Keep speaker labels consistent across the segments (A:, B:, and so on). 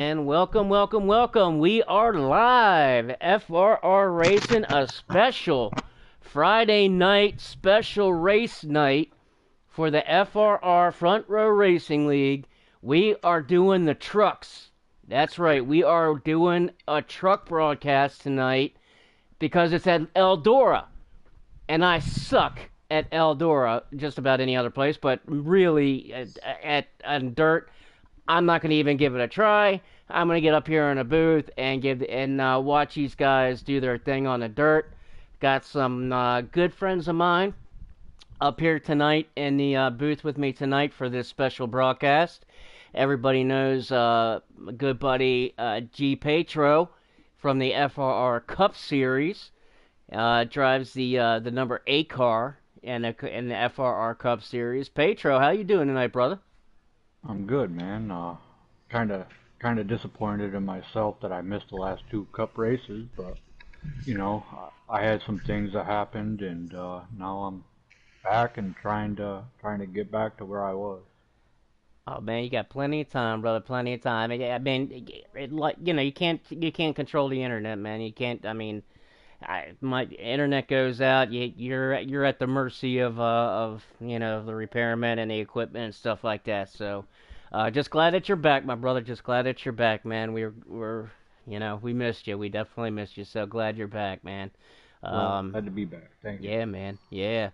A: And welcome, welcome, welcome. We are live. FRR Racing, a special Friday night special race night for the FRR Front Row Racing League. We are doing the trucks. That's right. We are doing a truck broadcast tonight because it's at Eldorado. And I suck at Eldorado, just about any other place, but really at dirt, I'm not going to even give it a try. I'm going to get up here in a booth and watch these guys do their thing on the dirt. Got some good friends of mine up here tonight in the booth with me tonight for this special broadcast. Everybody knows my good buddy G. Petro from the FRR Cup Series. Drives the number 8 car in the FRR Cup Series. Petro, how you doing tonight, brother?
B: I'm good, man. Kind of disappointed in myself that I missed the last 2 cup races, but I had some things that happened, and now I'm back and trying to get back to where I was.
A: Oh man, you got plenty of time, brother. Plenty of time. I mean, you can't control the internet, man. You can't. I mean, my internet goes out. You're at the mercy of the repairman and the equipment and stuff like that. So, just glad that you're back, my brother. Just glad that you're back, man. We missed you. We definitely missed you. So glad you're back, man.
B: Glad to be back. Thank you.
A: Yeah, man. Yeah.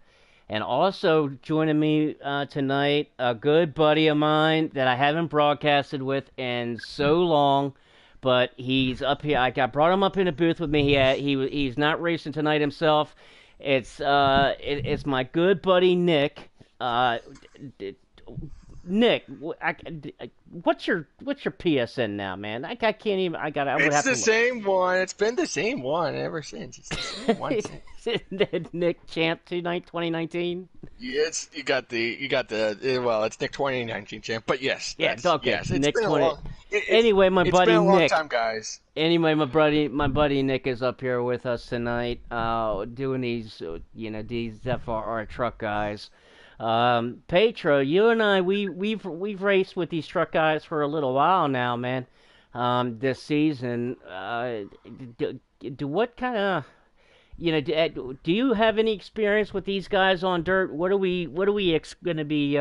A: And also joining me tonight, a good buddy of mine that I haven't broadcasted with in so long, but he's up here. Brought him up in the booth with me. He's not racing tonight himself. It's my good buddy Nick. Nick, what's your PSN now, man? I can't even. I would have
C: It's
A: to
C: the
A: look.
C: same one. It's been the same one ever since. It's the same one.
A: Nick Champ 2019.
C: Yes, you got the well, it's Nick 2019 champ, but yes,
A: Yeah, okay.
C: yes, it's
A: Nick
C: been
A: 20.
C: a long.
A: Anyway, my
C: It's
A: buddy
C: been a long
A: Nick.
C: time, guys.
A: Anyway, my buddy Nick is up here with us tonight, doing these FRR truck guys. Petro, you and I, we've raced with these truck guys for a little while now, man. This season, what kind of do you have any experience with these guys on dirt? What are we going to be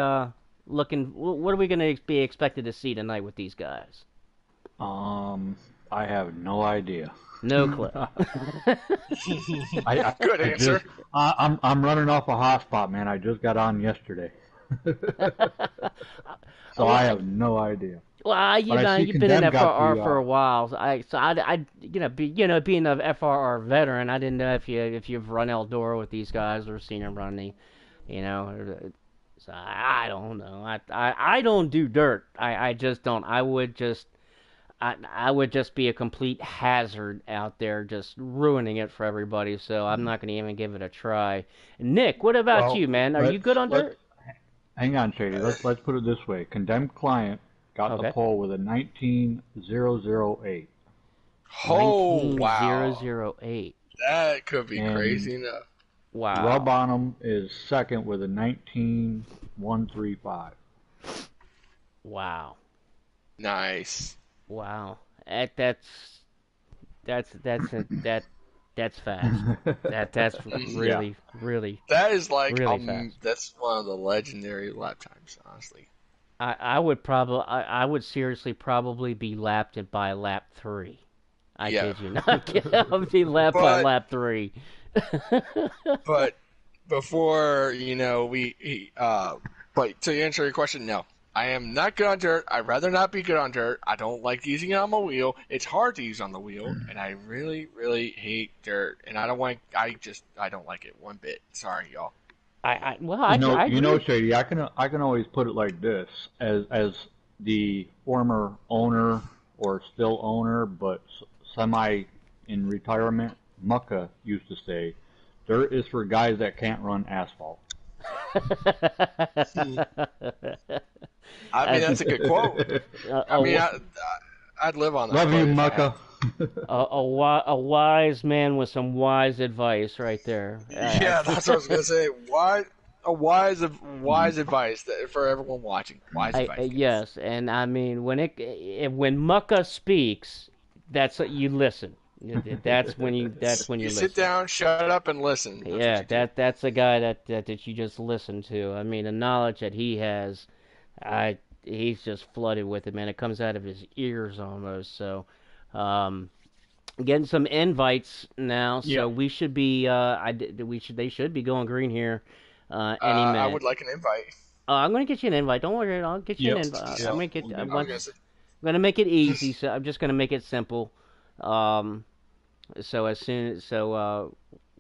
A: looking? What are we going to be expected to see tonight with these guys?
B: I have no idea.
A: No clue.
C: Good answer.
B: I'm running off a hotspot, man. I just got on yesterday, so I have no idea.
A: Well, you've been in FRR for a while. Being a FRR veteran, I didn't know if you've run Eldorado with these guys or seen them run So I don't know. I don't do dirt. I just don't. I would just be a complete hazard out there, just ruining it for everybody. So I'm not going to even give it a try. Nick, what about you, man? Are you good on dirt?
B: Hang on, Shady. Let's put it this way. Condemned client got the pole with a 19008.
C: Oh wow!
A: 19008.
C: That could be crazy enough.
A: Wow.
B: Rub on him is second with a 19135.
A: Wow.
C: Nice.
A: Wow. That's fast. That's really really.
C: That is like
A: really fast.
C: That's one of the legendary lap times, honestly.
A: I would seriously probably be lapped by lap 3. I kid you not. I would be lapped by lap 3.
C: But before but to answer your question, no. I am not good on dirt. I'd rather not be good on dirt. I don't like using it on my wheel. It's hard to use on the wheel, and I really, really hate dirt. And I don't like it one bit. Sorry, y'all.
A: I
B: Shady, I can always put it like this: as the former owner or still owner, but semi in retirement, Mucka used to say, "Dirt is for guys that can't run asphalt."
C: I mean, that's a good quote. I'd live on that.
B: Love you, Mucka.
A: A wise man with some wise advice right there.
C: Yeah, that's what I was gonna say. What? a wise advice for everyone watching. Wise advice.
A: Yes, and I mean when Mucka speaks, that's what you listen. That's when you
C: You
A: listen.
C: sit down, shut up, and listen.
A: That's a guy that you just listen to. I mean, the knowledge that he has, he's just flooded with it, man. It comes out of his ears almost. So, getting some invites now. So we should be they should be going green here any minute.
C: I would like an invite.
A: I'm gonna get you an invite. Don't worry, I'll get you an invite. I'm gonna make it easy. So I'm just gonna make it simple. So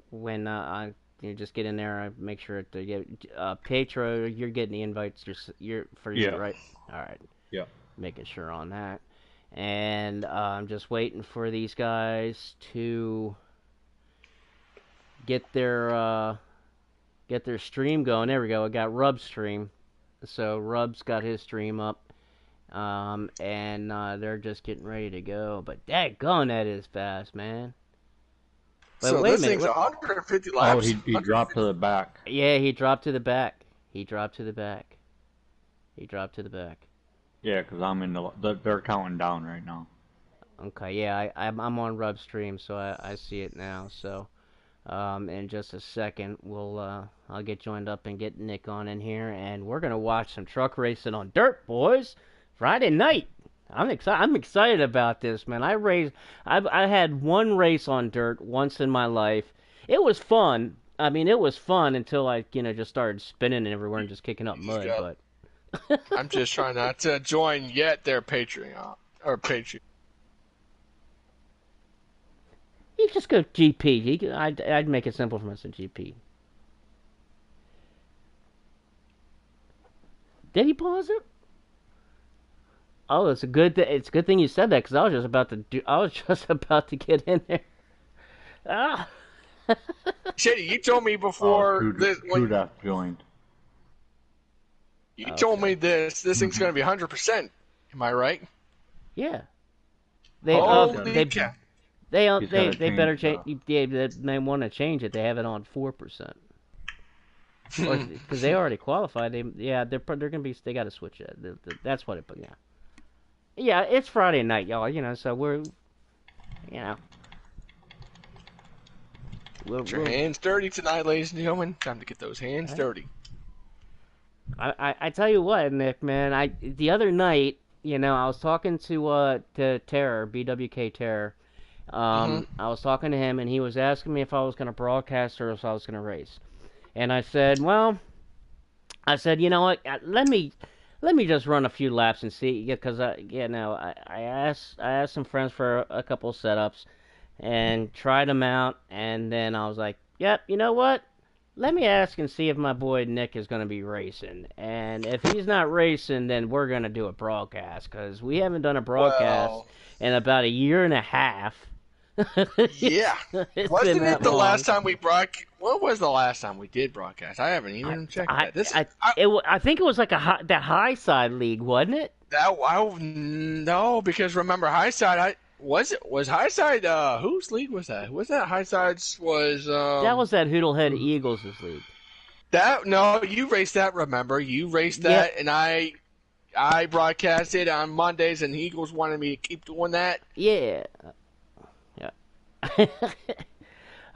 A: when I just get in there, I make sure to get Petro. You're getting the invites. You're for you, right? All right.
B: Yeah.
A: Making sure on that, and I'm just waiting for these guys to get their stream going. There we go. I got Rub's stream, so Rub's got his stream up. And they're just getting ready to go. But daggone, that is fast, man. But
C: so
A: wait
C: this
A: a minute.
C: thing's 150 laps.
B: Oh, he dropped to the back.
A: Yeah, he dropped to the back. He dropped to the back.
B: Yeah, because I'm in they're counting down right now.
A: Okay, yeah, I'm on Rub's stream, so I see it now. So, in just a second, I'll get joined up and get Nick on in here, and we're gonna watch some truck racing on dirt, boys. Friday night. I'm excited about this, man. I had one race on dirt once in my life. It was fun. I mean, it was fun until I, just started spinning everywhere and just kicking up mud. But
C: I'm just trying not to join yet their Patreon or Patreon.
A: You just go GP. I'd make it simple for us in GP. Did he pause it? Oh, it's a good thing you said that because I was just about to get in there. Ah.
C: Shady, you told me before this when
B: joined.
C: You told me this thing's going to be 100%. Am I right?
A: Yeah.
C: They
A: better change. They want to change it. They have it on 4%. Because they already qualified. They're gonna be. They got to switch it. That's what it. But yeah. Yeah, it's Friday night, y'all. So we're,
C: Get your hands dirty tonight, ladies and gentlemen. Time to get those hands dirty.
A: I tell you what, Nick, man. The other night, I was talking to Terror, BWK Terror. I was talking to him, and he was asking me if I was going to broadcast or if I was going to race. And I said, you know what? Let me just run a few laps and see, because I asked some friends for a couple of setups and tried them out, and then I was like, yep, you know what? Let me ask and see if my boy Nick is going to be racing, and if he's not racing, then we're going to do a broadcast, because we haven't done a broadcast in about a year and a half.
C: Yeah. Wasn't it the last time we broadcast? What was the last time we did broadcast? I haven't even checked that.
A: I think it was like that high side league, wasn't it?
C: No, because remember high side. Was high side? Whose league was that? Was that high side's?
A: That was that Hoodlehead Eagles' league.
C: You raced that. Remember, you raced that, and I broadcasted on Mondays, and the Eagles wanted me to keep doing that.
A: Yeah.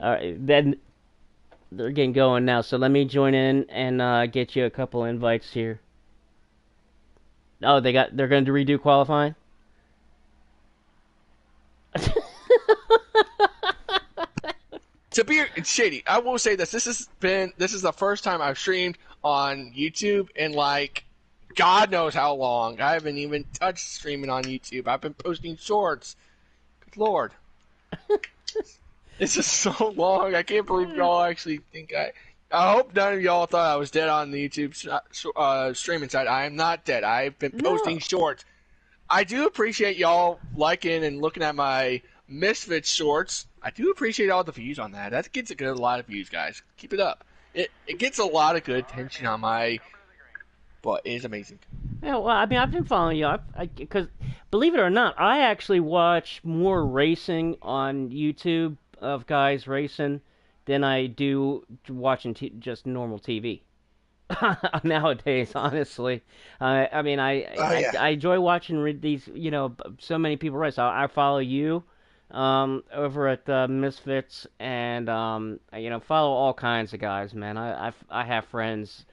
A: All right, then they're getting going now. So let me join in and get you a couple invites here. Oh, they're going to redo qualifying.
C: To be shady, I will say this. This is the first time I've streamed on YouTube in God knows how long. I haven't even touched streaming on YouTube. I've been posting shorts. Good Lord. This is so long. I can't believe y'all actually think I hope none of y'all thought I was dead on the YouTube streaming side. I am not dead. I've been posting shorts. I do appreciate y'all liking and looking at my Misfits shorts. I do appreciate all the views on that. That gets a lot of views, guys. Keep it up. It gets a lot of good attention on my... But it is amazing.
A: Yeah, well, I mean, I've been following you. Because, believe it or not, I actually watch more racing on YouTube of guys racing than I do watching just normal TV. nowadays, honestly. I mean,
C: Oh yeah.
A: I enjoy watching these, so many people race. I follow you over at Misfits, and follow all kinds of guys, man. I have friends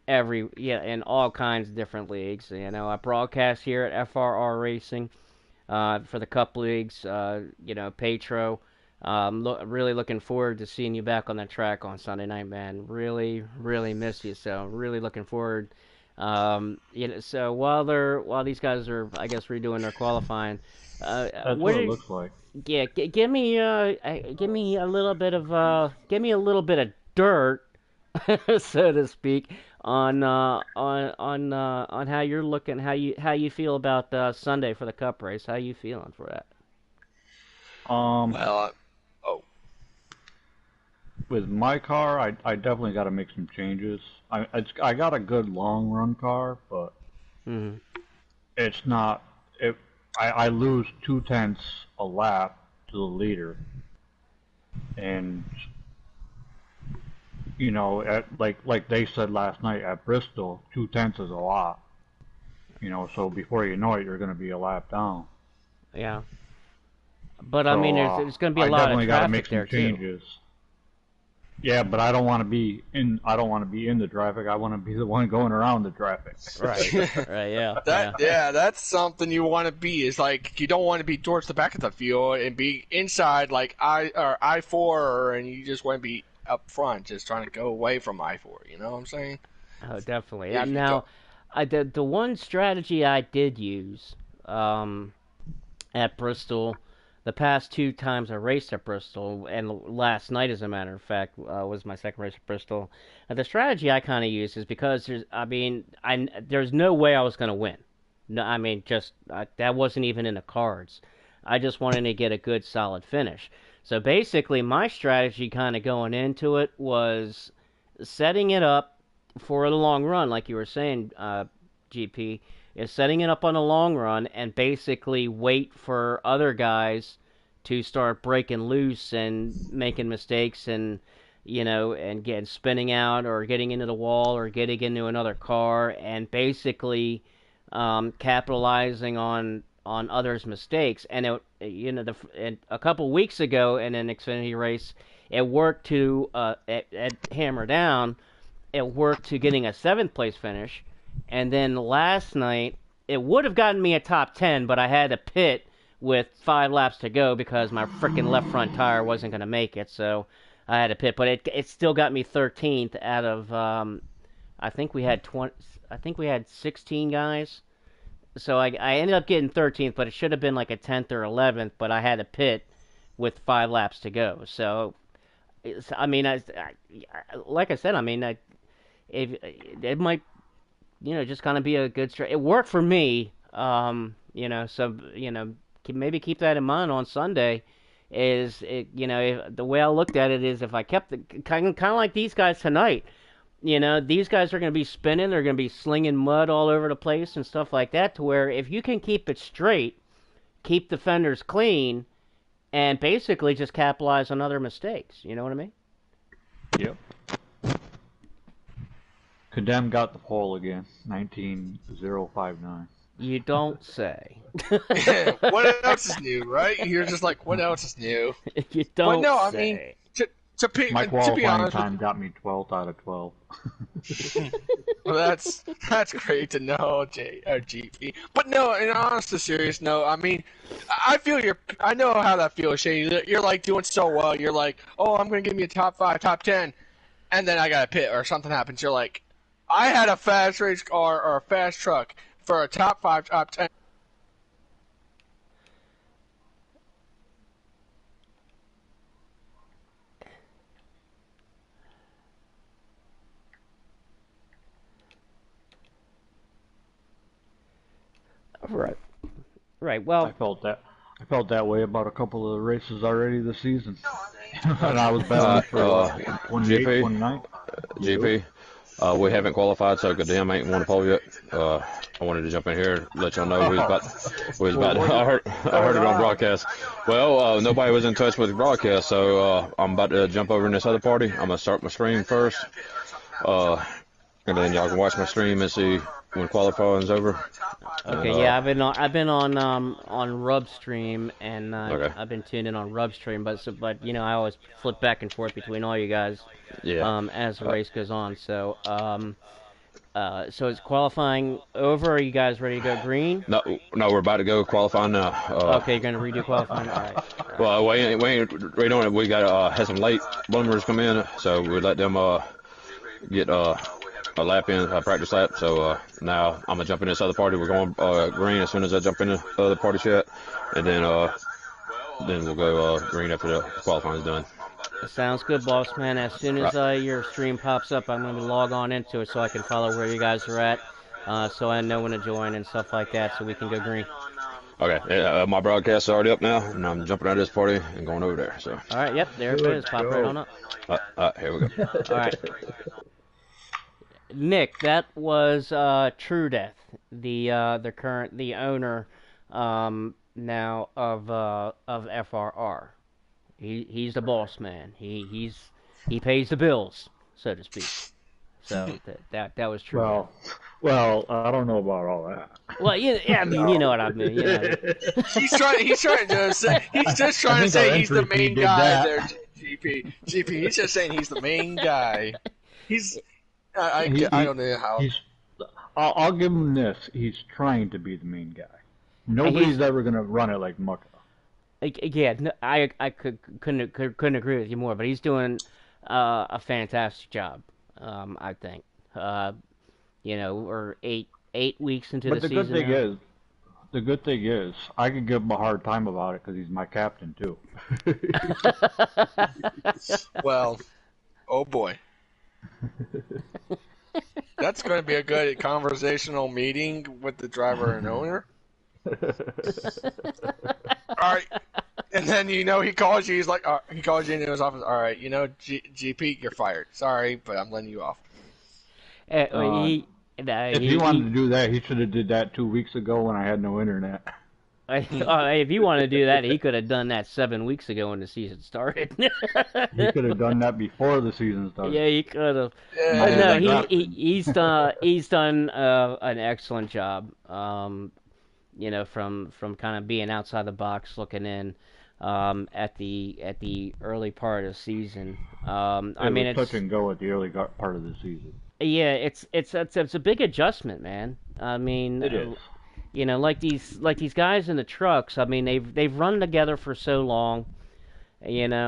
A: in all kinds of different leagues. I broadcast here at FRR Racing for the Cup leagues. Petro. Really looking forward to seeing you back on the track on Sunday night, man. Really, really miss you. So really looking forward. So while these guys are, I guess, redoing their qualifying,
B: That's
A: what
B: what it
A: is
B: looks like.
A: yeah? Give me a little bit of dirt, so to speak, on how you're looking, how you feel about Sunday for the Cup race. How you feeling for that?
B: Um,
C: Well, oh,
B: with my car, I definitely got to make some changes. I got a good long run car, but
A: Hmm.
B: it's not. It I lose 2/10 a lap to the leader, and like they said last night at Bristol, 2/10 is a lot. So before you know it, you're going to be a lap down.
A: Yeah. But I mean,
B: So
A: there's going to be a
B: I
A: lot of
B: definitely got to make
A: traffic
B: some
A: there too.
B: changes. Yeah, but I don't want to be in. I don't want to be in the traffic. I want to be the one going around the traffic.
A: Right. Right. Yeah.
C: that
A: Yeah.
C: yeah, that's something you want to be. Is like you don't want to be towards the back of the field and be inside like I-4, and you just want to be up front, just trying to go away from I-4. You know what I'm saying?
A: Oh, definitely.
C: If you
A: Now,
C: don't,
A: the one strategy I did use at Bristol, the past two times I raced at Bristol, and last night, as a matter of fact, was my second race at Bristol. The strategy I kind of used is because there's no way I was going to win. No, I mean, just that wasn't even in the cards. I just wanted to get a good, solid finish. So basically, my strategy kind of going into it was setting it up for the long run, like you were saying, GP, is setting it up on a long run and basically wait for other guys to start breaking loose and making mistakes and getting spinning out or getting into the wall or getting into another car and basically capitalizing on others' mistakes. And a couple weeks ago in an Xfinity race, it worked to at Hammer Down. It worked to getting a seventh place finish, and then last night it would have gotten me a top 10, but I had to pit with 5 laps to go because my freaking left front tire wasn't going to make it, so I had to pit. But it still got me 13th out of I think we had 20. I think we had 16 guys. So I ended up getting 13th, but it should have been like a 10th or 11th. But I had to pit with 5 laps to go. So I mean, like I said, I mean, if it might, just kind of be a good strat. It worked for me. So maybe keep that in mind on Sunday. The way I looked at it is if I kept the kind of like these guys tonight. These guys are going to be spinning. They're going to be slinging mud all over the place and stuff like that. To where if you can keep it straight, keep the fenders clean, and basically just capitalize on other mistakes. You know what I mean?
B: Yep. Condemn got the pole again, 19,059.
A: You don't say.
C: what else is new, right? You're just like, what else is new?
A: You
C: But
A: don't
C: no, I
A: say.
C: mean,
B: My
C: to be
B: qualifying
C: honest,
B: time got me 12th out of 12.
C: well, that's great to know, GP. But no, in honest to serious note, I mean, I know how that feels, Shane. You're like doing so well. You're like, oh, I'm gonna give me a top 5, top 10, and then I got a pit or something happens. You're like, I had a fast race car or a fast truck for a top 5, top 10.
A: Right. Right.
B: I
A: Well,
B: felt that. I felt that way about a couple of the races already this season. And I was
D: Uh,
B: battling for
D: uh,
B: 28,
D: GP,
B: 29.
D: GP, we haven't qualified, so Goddamn ain't won a pole yet. I wanted to jump in here, let y'all know we was about. I heard it on broadcast. Well, nobody was in touch with the broadcast, so I'm about to jump over in this other party. I'm gonna start my stream first. and then y'all can watch my stream and see when qualifying's over.
A: Okay,
D: And,
A: yeah, I've been on Rubstream, and
D: okay.
A: I've been tuned in on Rubstream, but I always flip back and forth between all you guys
D: Yeah.
A: as the
D: Uh,
A: race goes on. So is qualifying over? Are you guys ready to go green?
D: no, no, we're about to go qualifying now.
A: Okay, you're gonna redo qualifying. All right.
D: Well, we ain't right on it. We got had some late bloomers come in, so we let them get a lap in, a practice lap. So now I'm gonna jump in this other party. We're going green as soon as I jump in the other party chat, and then we'll go green after the qualifying is done.
A: Sounds good, boss man. As soon as
D: Right.
A: your stream pops up, I'm gonna log on into it so I can follow where you guys are at, so I know when to join and stuff like that, so we can go green.
D: Okay. My broadcast's already up now, and I'm jumping out of this party and going over there. So.
A: All right. Yep. There it is. Pop right on up.
D: Here we go.
A: All right. Nick, that was True Death, the owner now of FRR. He's the boss man. He pays the bills, so to speak. So that was True Death.
B: Well, I don't know about all that.
A: Well, yeah, I mean, you know what I mean.
C: He's trying to say, he's just trying to say he's the main guy there, GP. He's just saying he's the main guy. I don't know how.
B: I'll give him this. He's trying to be the main guy. Nobody's ever going to run it like Mucka.
A: Yeah, I couldn't agree with you more. But he's doing a fantastic job. I think. We're eight weeks into the season.
B: But the good thing is, I can give him a hard time about it because he's my captain too.
C: Well, oh boy. That's going to be a good conversational meeting with the driver and owner. All right. And then, he calls you. He's like, he calls you into his office. All right, GP, you're fired. Sorry, but I'm letting you off.
B: If he wanted to do that, he should have did that 2 weeks ago when I had no internet.
A: If you want to do that, he could have done that 7 weeks ago when the season started.
B: He could have done that before the season started.
A: Yeah, he could have.
C: Yeah.
A: No, he's done an excellent job. From kind of being outside the box, looking in at the early part of the season.
B: It's touch and go at the early part of the season.
A: Yeah, it's a big adjustment, man. I mean,
B: it is.
A: Like these guys in the trucks. I mean, they've run together for so long. That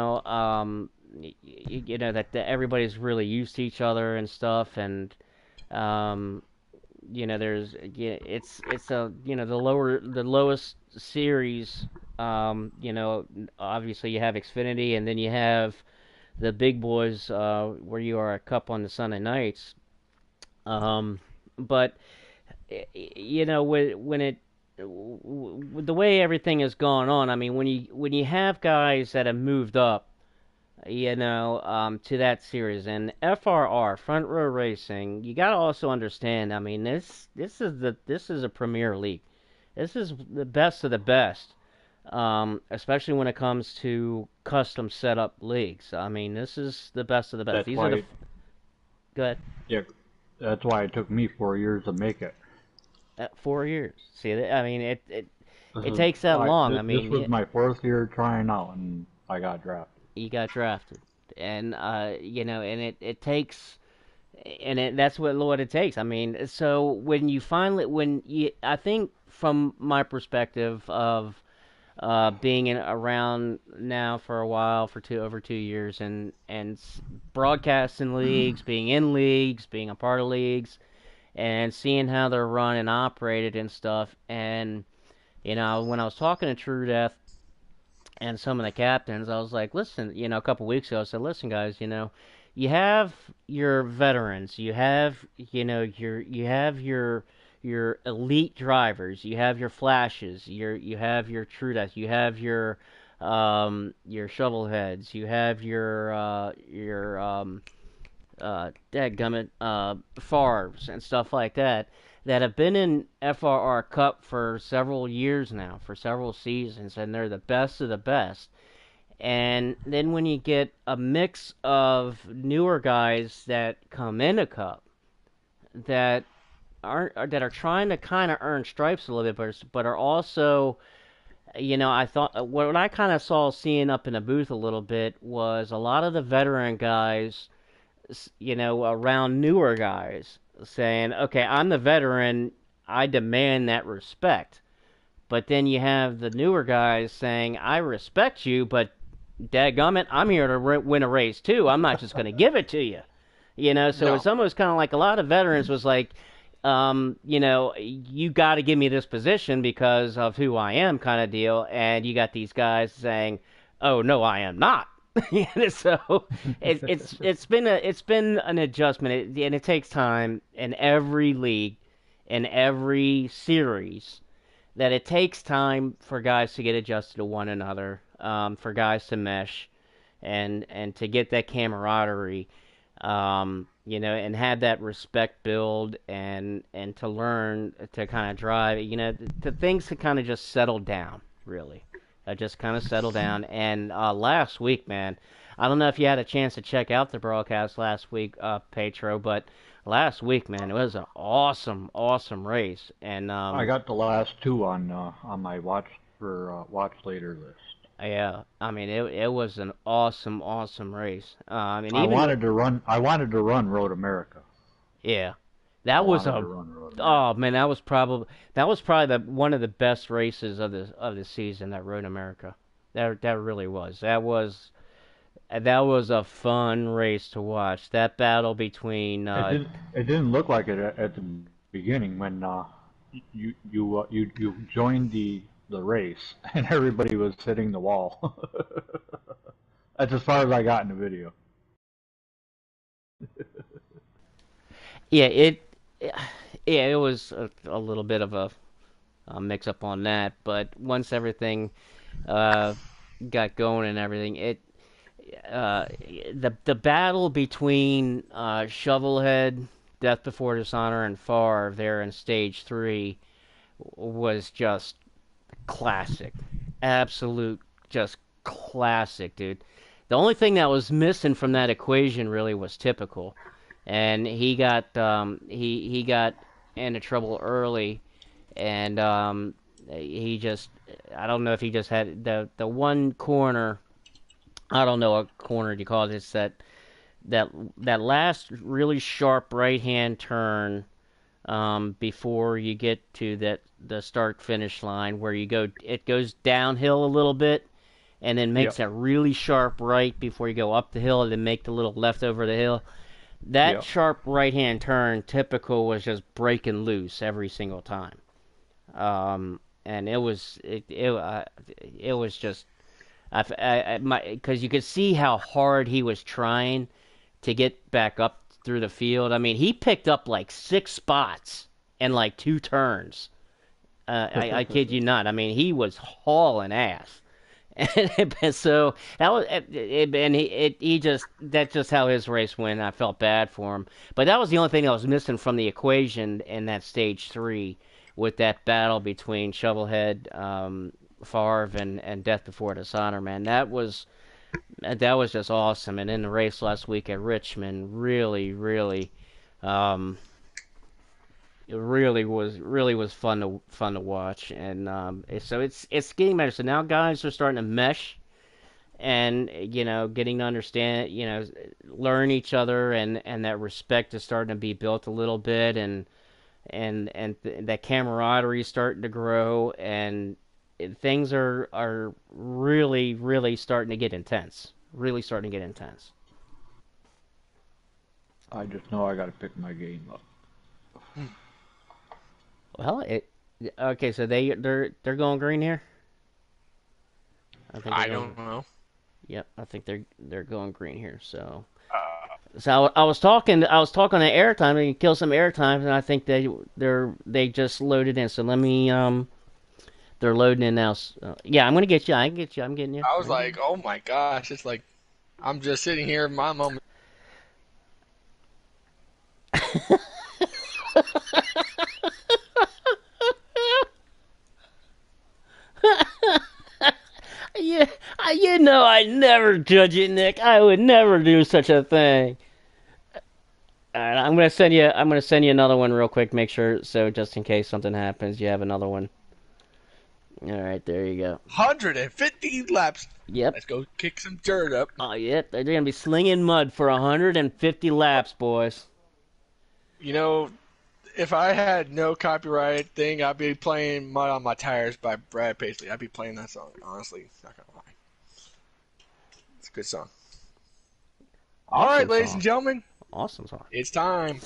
A: everybody's really used to each other and stuff, and the lowest series. Obviously you have Xfinity, and then you have the big boys where you are a Cup on the Sunday nights. But with the way everything has gone on, I mean, when you have guys that have moved up, to that series, and FRR Front Row Racing, you got to also understand. I mean, this is a Premier League. This is the best of the best, especially when it comes to custom setup leagues. I mean, this is the best of the best. Go ahead.
B: Yeah, that's why it took me 4 years to make it.
A: 4 years. See, I mean, it takes that long.
B: This was my fourth year trying out, and I got drafted.
A: You got drafted, and and it takes, and that's what it takes. I mean, so I think from my perspective of being around now for a while, for over 2 years, and broadcasting leagues, being in leagues, being a part of leagues, and seeing how they're run and operated and stuff, and when I was talking to True Death and some of the captains, I was like, listen, a couple weeks ago, I said, listen, guys, you have your veterans, you have your elite drivers, you have your flashes, you have your True Death, you have your shovelheads, you have your dadgummit Favres and stuff like that have been in FRR Cup for several years now, for several seasons, and they're the best of the best. And then when you get a mix of newer guys that come into Cup, that are trying to kind of earn stripes a little bit, but are also, I thought what I kind of saw seeing up in the booth a little bit was a lot of the veteran guys, around newer guys saying, "Okay, I'm the veteran, I demand that respect." But then you have the newer guys saying, "I respect you, but dadgummit, I'm here to win a race too. I'm not just going to give it to you." So
C: No.
A: it's almost kind of like a lot of veterans was like, you got to give me this position because of who I am, kind of deal. And you got these guys saying, "Oh no, I am not." So it's been an adjustment, and it takes time in every league, in every series, that it takes time for guys to get adjusted to one another, for guys to mesh, and to get that camaraderie, and have that respect build, and to learn to kind of drive, the things to kind of just settle down, really. Just kind of settle down. And last week, man, I don't know if you had a chance to check out the broadcast last week, Petro, but last week, man, it was an awesome, awesome race. And
B: I got the last two on my watch later list.
A: yeah, I mean, it was an awesome, awesome race. And
B: I
A: even
B: wanted to run. I wanted to run Road America.
A: yeah,
B: I
A: that was
B: wanted to
A: a
B: run Road America.
A: oh man, that was probably one of the best races of the season. That Road America, that really was. That was a fun race to watch. That battle between
B: It didn't look like it at the beginning when you joined the race and everybody was hitting the wall. That's as far as I got in the video.
A: yeah, yeah, it was a little bit of a mix up on that, but once everything uh, got going and everything, uh, the battle between Shovelhead, Death Before Dishonor, and Favre there in Stage 3 was just classic. Absolute, just classic, dude. The only thing that was missing from that equation really was typical, and he got into trouble early, and he just I don't know if he just had the one corner. I don't know what corner you call it. It's that that last really sharp right hand turn, before you get to the start finish line, where it goes downhill a little bit, and then makes
B: Yep.
A: that really sharp right before you go up the hill, and then make the little left over the hill. That
B: Yep.
A: sharp right hand turn, typical, was just breaking loose every single time. And it was just because you could see how hard he was trying to get back up through the field. I mean, he picked up like 6 spots and like 2 turns. I kid you not. I mean, he was hauling ass. And so that was, and he just that's just how his race went. I felt bad for him, but that was the only thing that was missing from the equation in that Stage 3, with that battle between Shovelhead, Favre, and Death Before Dishonor. Man, that was just awesome. And in the race last week at Richmond, really, really, um, it really was fun to watch. And so it's getting better. So now guys are starting to mesh, and getting to understand, learn each other, and that respect is starting to be built a little bit, and that camaraderie is starting to grow, and things are really, really starting to get intense. Really starting to get intense.
B: I just know I got to pick my game up.
A: Well, okay. So they're going green here. I think they're
C: I
A: going.
C: don't know.
A: Yep, I think they're going green here. So
C: Uh,
A: I was talking to airtime, and kill some airtime, and I think they just loaded in. So let me they're loading in now. Yeah, I'm gonna get you. I can get you. I'm getting you.
C: I was like, oh my gosh, it's like I'm just sitting here in my moment.
A: Yeah, I never judge it, Nick. I would never do such a thing. All right, I'm gonna send you. I'm gonna send you another one real quick. Make sure so just in case something happens, you have another one. All right, there you go.
C: 150 laps.
A: Yep.
C: Let's go kick some dirt up.
A: Oh, yep. They're gonna be slinging mud for 150 laps, boys.
C: You know, if I had no copyright thing, I'd be playing "Mud on My Tires" by Brad Paisley. I'd be playing that song. Honestly, not gonna lie. It's a good song. All right,
A: Awesome
C: ladies and
A: song.
C: gentlemen,
A: Awesome song.
C: it's time.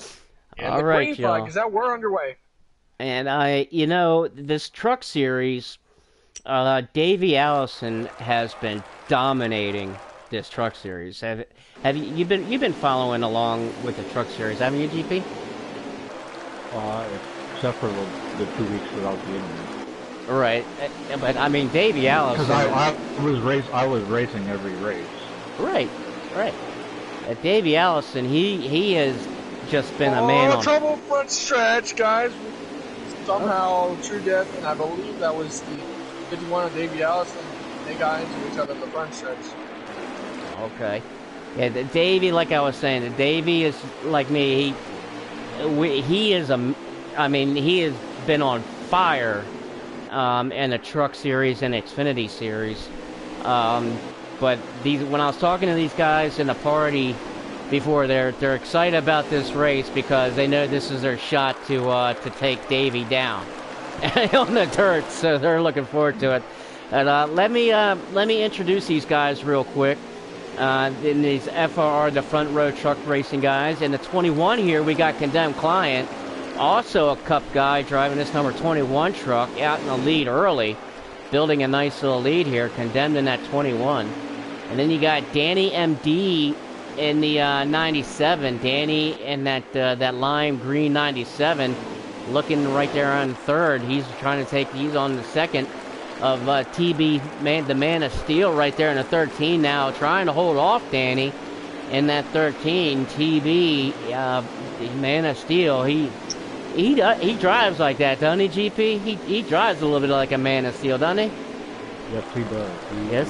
C: And
A: All
C: the
A: right,
C: green flag
A: y'all.
C: is that we're underway.
A: And this truck series, Davey Allison has been dominating this truck series. Have you've been following along with the truck series, haven't you, GP?
B: Except for the 2 weeks without the internet.
A: Right, but I mean Davey Allison.
B: Because I was racing every race.
A: Right, right. Davey Allison, he has just been a man on.
C: Trouble front stretch, guys. Somehow True Death, and I believe that was the 51 of Davey Allison. They got into each other in the front stretch.
A: Okay. Yeah, Davey, like I was saying, Davey is like me. He is he has been on fire in the truck series and Xfinity series. But when I was talking to these guys in the party before, they're excited about this race because they know this is their shot to take Davey down on the dirt. So they're looking forward to it. And let me introduce these guys real quick. In these FRR, the front row truck racing guys. In the 21 here, we got Condemned Client, also a Cup guy driving this number 21 truck, out in the lead early, building a nice little lead here, Condemned in that 21. And then you got Danny MD in the 97. Danny in that lime green 97, looking right there on third. He's on the second of TB, the Man of Steel, right there in the 13 now, trying to hold off Danny in that 13. TB, Man of Steel, he drives like that, doesn't he, GP? He drives a little bit like a Man of Steel, doesn't he?
B: Yes, he does.
A: Yes.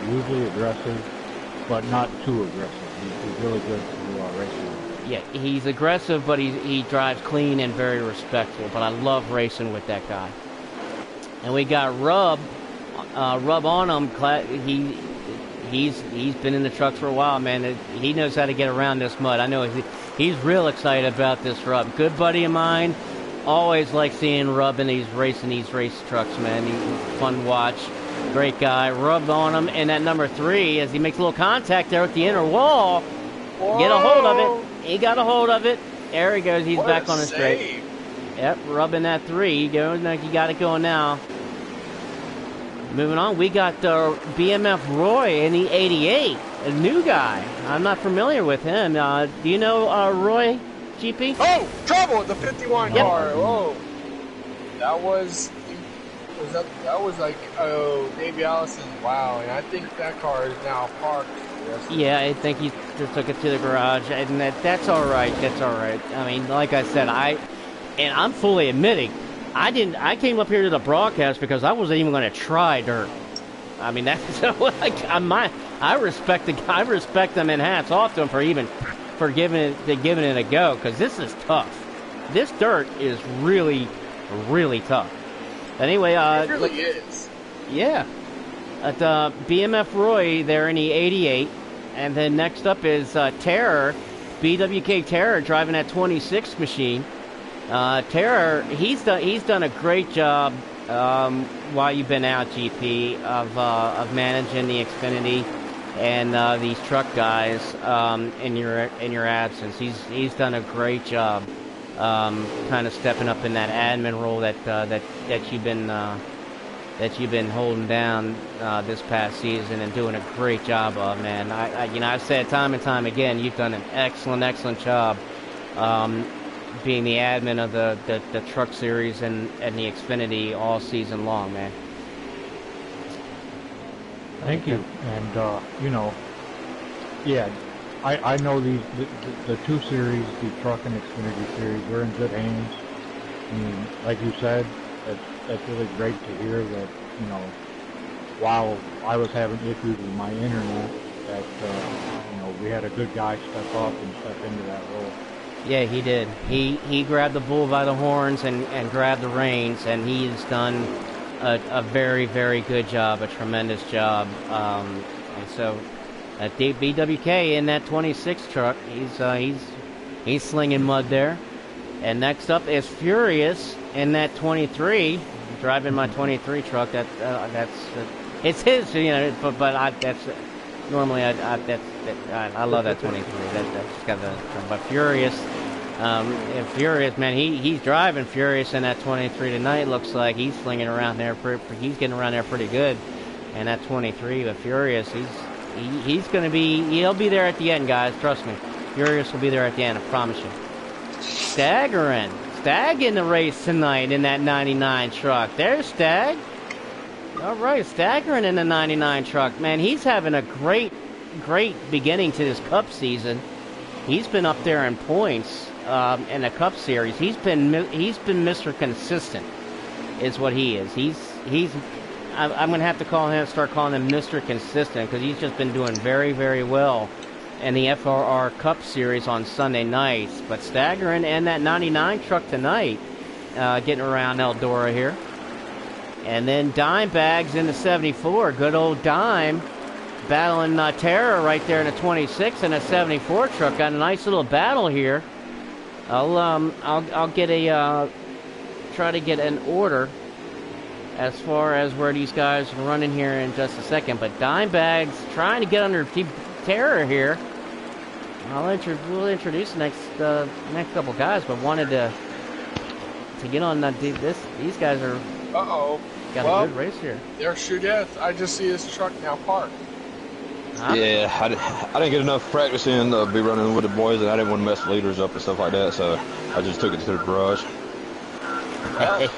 B: He's usually aggressive, but not too aggressive. He's really good to racing.
A: Yeah, he's aggressive, but he drives clean and very respectful. But I love racing with that guy. And we got Rub on him. He's been in the trucks for a while, man. He knows how to get around this mud. I know he's real excited about this Rub. Good buddy of mine. Always like seeing Rub in these race trucks, man. He's fun to watch. Great guy. Rub on him. And that number 3, as he makes a little contact there with the inner wall.
C: Whoa.
A: Get a hold of it. He got a hold of it. There he goes. He's
C: What
A: back
C: a
A: on the straight.
C: save.
A: Yep, rubbing that 3. You got it going now. Moving on, we got BMF Roy in the 88, a new guy. I'm not familiar with him. Do you know Roy, GP?
C: Oh, trouble with the 51
A: Yep.
C: car. Oh, that was like Davey Allison. Wow, and I think that car is now parked.
A: Yeah, I think he just took it to the garage, and that's all right. That's all right. I mean, like I said, I'm fully admitting, I came up here to the broadcast because I wasn't even going to try dirt. I mean, that's I respect them and hats off to them for giving it a go, because this is tough. This dirt is really, really tough. Anyway,
C: It really is.
A: yeah. At BMF Roy there in the 88, and then next up is Terror, BWK Terror driving that 26 machine. Terror, he's done a great job while you've been out, GP, of managing the Xfinity and these truck guys in your absence. He's done a great job, kind of stepping up in that admin role that you've been holding down this past season and doing a great job of, man. I've said time and time again, you've done an excellent job being the admin of the truck series and the Xfinity all season long, man.
B: Thank you. And yeah, I know the 2 series, the truck and Xfinity series, we're in good hands. I mean, like you said, that's really great to hear that, while I was having issues with my internet, that, we had a good guy step up and step into that role.
A: Yeah, he did. He grabbed the bull by the horns and grabbed the reins, and he has done a very, very good job, a tremendous job. And so, BWK in that 26 truck, he's slinging mud there. And next up is Furious in that 23, driving my 23 truck. It's his, but that's normally I love that 23. That's got the. But Furious, Furious, man, he's driving Furious in that 23 tonight. Looks like he's slinging around there. He's getting around there pretty good. And that 23, but Furious, he's going to be. He'll be there at the end, guys. Trust me. Furious will be there at the end. I promise you. Stag in the race tonight in that 99 truck. There's Stag. All right, staggering in the 99 truck. Man, he's having a great beginning to this Cup season. He's been up there in points in the Cup Series. He's been Mr. Consistent, is what he is. I'm going to have to start calling him Mr. Consistent, because he's just been doing very, very well in the FRR Cup Series on Sunday nights. But staggering in that 99 truck tonight, getting around Eldorado here. And then Dimebags in the 74. Good old Dime battling Terror right there in the 26 and a 74 truck. Got a nice little battle here. I'll get try to get an order as far as where these guys are running here in just a second. But Dimebags trying to get under Terror here. We'll introduce the next couple guys, but wanted to get on these guys are.
C: Uh-oh.
A: Got a good race here.
C: There's True Death. I just see this truck now parked.
D: Huh? Yeah, I didn't get enough practice in to be running with the boys, and I didn't want to mess the leaders up and stuff like that, so I just took it to the garage.
C: Well,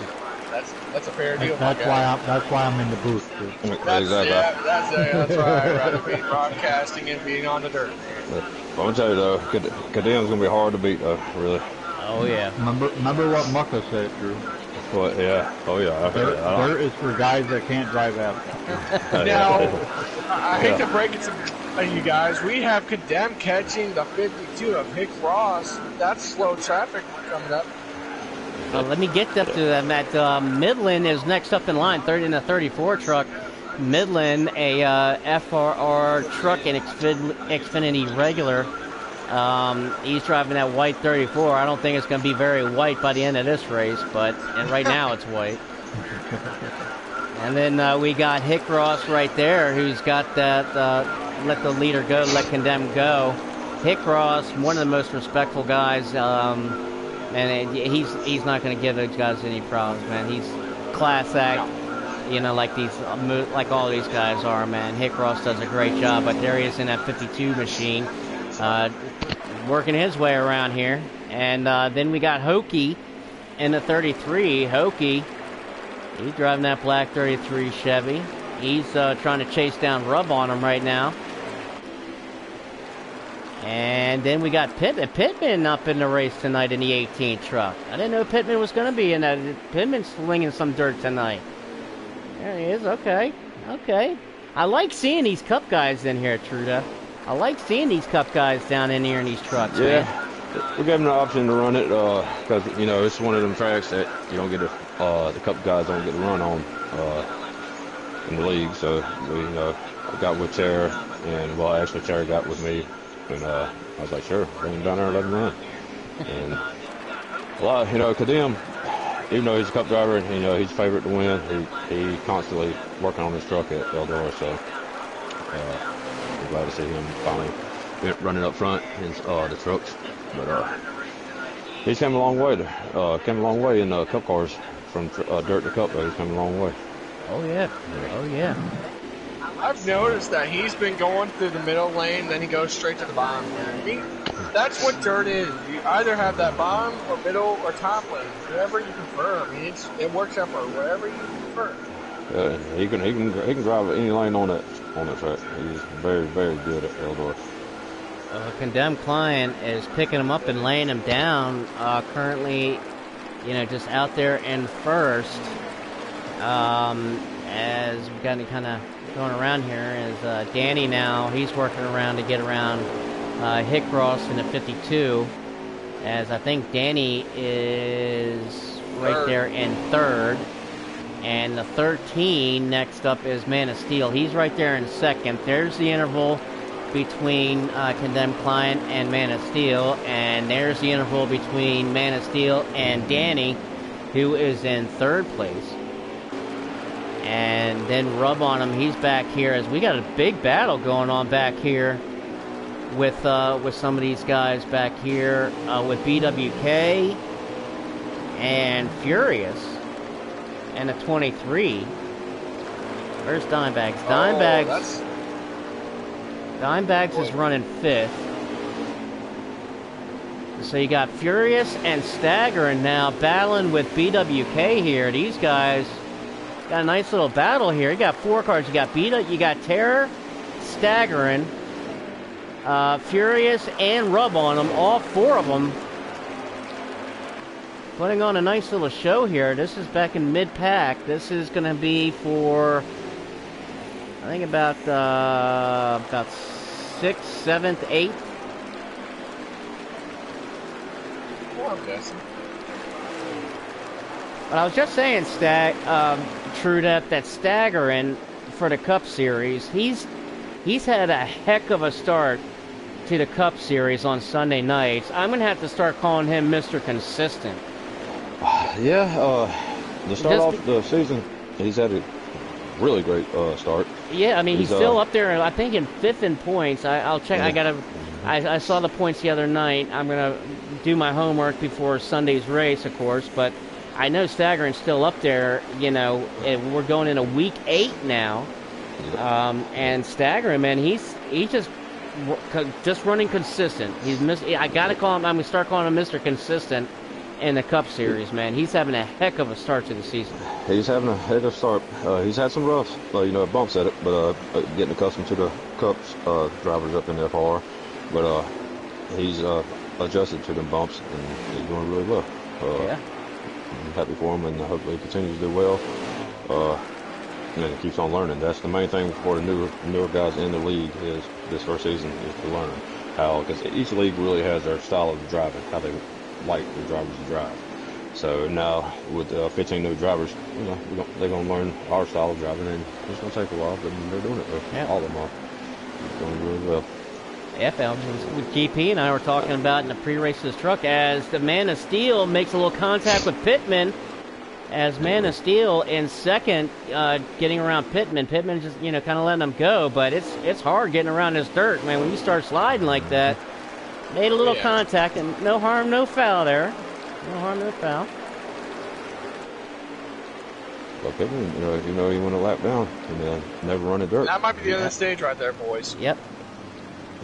C: that's a fair deal.
B: That's why I'm in the booth.
C: That's right. I'd rather be broadcasting and being on the dirt.
D: I'm gonna tell you though, Kadim's gonna be hard to beat though, really.
A: Oh yeah.
B: Remember what Mucka said, Drew.
D: What? Yeah. Oh yeah.
B: Dirt is for guys that can't drive after.
C: Now, I hate to break it to you guys. We have Condemned catching the 52 of Hick Ross. That's slow traffic coming up.
A: Let me get up to them. That Midland is next up in line, in the 34 truck. Midland, a FRR truck and Xfinity regular. He's driving that white 34. I don't think it's going to be very white by the end of this race, and right now it's white. And then we got Hick Ross right there, who's got that let the leader go, let Condemn go. Hick Ross, one of the most respectful guys, and he's not going to give those guys any problems, man. He's class act. Like all these guys are, man. Hick Ross does a great job, but there he is in that 52 machine, working his way around here. And then we got Hokey in the 33. Hokey, he's driving that black 33 Chevy. He's trying to chase down Rub on him right now. And then we got Pittman up in the race tonight in the 18 truck. I didn't know Pittman was going to be in that. Pittman's slinging some dirt tonight. There he is. Okay. I like seeing these Cup guys in here, Truda. I like seeing these Cup guys down in here in these trucks, man.
D: We gave them the option to run it because, it's one of them tracks that you don't get the Cup guys don't get to run on in the league. So, I got with Terry, and, actually Terry got with me. And I was like, sure, bring him down there and let him run. And Kadim, even though he's a Cup driver and he's favorite to win, he constantly working on his truck at Eldorado. So I'm glad to see him finally running up front in the trucks. But he's come a long way. Came a long way in Cup cars from dirt to Cup. He's come a long way.
A: Oh yeah.
C: I've noticed that he's been going through the middle lane, then he goes straight to the bottom. That's what dirt is. You either have that bottom or middle or top lane, whatever you prefer. I mean, it works out for whatever you prefer.
D: Yeah, he can drive any lane on that track. He's very, very good at Eldorado.
A: Condemned client is picking him up and laying him down. Currently, just out there in first. As we've got kind of going around here is Danny now. He's working around to get around Hick Ross in the 52. as I think Danny is right there in third. And the 13 next up is Man of Steel. He's right there in second. There's the interval between Condemned Client and Man of Steel. And there's the interval between Man of Steel and Danny, who is in third place. And then Rub on him, he's back here, as we got a big battle going on back here with some of these guys back here with BWK and Furious and a 23. Where's Dimebags? Dimebags is running fifth. So you got Furious and Staggering now battling with BWK here. These guys got a nice little battle here. You got 4 cars. You got you got Terror, Staggering, Furious, and Rub on them. All 4 of them putting on a nice little show here. This is back in mid-pack. This is going to be for, I think, about 6th, 7th, 8th. But I was just saying, True that Staggering for the Cup Series, he's had a heck of a start to the Cup Series on Sunday nights. I'm going to have to start calling him Mr. Consistent.
D: Yeah, to start off the season, he's had a really great start.
A: Yeah, I mean, he's still up there, I think, in 5th in points. I'll check. Yeah. I saw the points the other night. I'm going to do my homework before Sunday's race, of course, but I know Staggering's still up there. You know, we're going into week 8 now. And Staggering, man, he's just running consistent. I got to call him, I'm going to start calling him Mr. Consistent in the Cup Series, man. He's having a heck of a start to the season.
D: He's having a heck of a start. He's had some roughs, bumps at it, but getting accustomed to the Cups drivers up in the FR. But he's adjusted to them bumps, and he's doing really well.
A: Yeah.
D: I'm happy for him, and hopefully he continues to do well. And he keeps on learning. That's the main thing for the newer guys in the league is this first season is to learn how, because each league really has their style of driving, how they like the drivers to drive. So now with 15 new drivers, they're going to learn our style of driving, and it's going to take a while, but they're doing it. Yeah. All of them are doing really well.
A: With GP and I were talking about in the pre-race of this truck, as the Man of Steel makes a little contact with Pittman, as Man of Steel in second, getting around Pittman. Pittman just, kind of letting him go, but it's hard getting around this dirt, man. When you start sliding like that, made a little contact, and no harm, no foul there. No harm, no foul.
D: Well, Pittman, he went a lap down and never run a dirt.
C: That might be the end of the stage right there, boys.
A: Yep.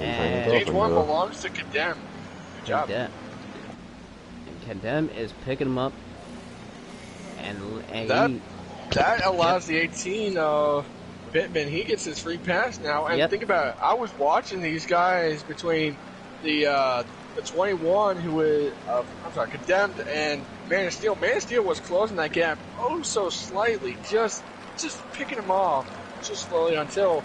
C: And stage 1 belongs to Condemn. Good job.
A: And Condemn is picking him up. And
C: that allows the 18 Pittman. He gets his free pass now. And think about it. I was watching these guys between the 21 who was Condemned and Man of Steel. Man of Steel was closing that gap so slightly, just picking him off just slowly until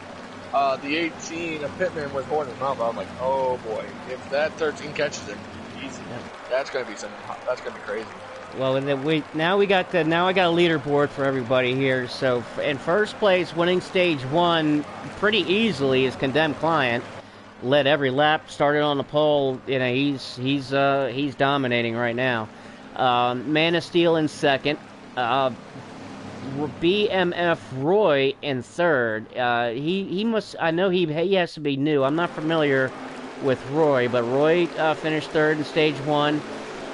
C: the 18 of Pittman was holding him up. I was like, oh boy, if that 13 catches him, easy. That's gonna be something. That's gonna be crazy.
A: Well, and then I got a leaderboard for everybody here. So in first place, winning stage 1 pretty easily is Condemned Client. Led every lap, started on the pole. He's dominating right now. Man of Steel in second. BMF Roy in third. He must. I know he has to be new. I'm not familiar with Roy, but Roy finished third in stage 1.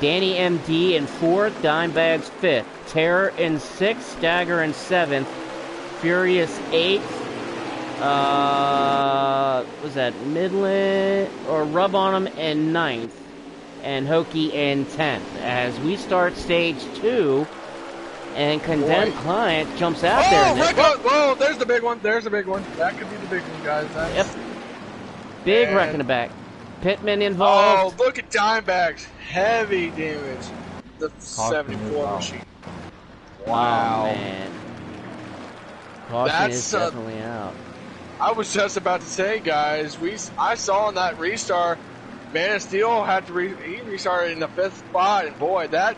A: Danny MD in 4th, Dimebags 5th, Terror in 6th, Stagger in 7th, Furious 8th, was that Midland, or Rub on him in 9th, and Hokey in 10th. As we start stage 2, and Condemned Client jumps out there.
C: Whoa, there's the big one, That could be the big one, guys.
A: Big wreck in the back. Pittman involved.
C: Oh, look at Dimebags. Heavy damage. The 74 machine.
A: Wow. Oh, man. Caution is definitely out.
C: I was just about to say, guys, I saw in that restart Man of Steel had to he restarted in the 5th spot, and boy, that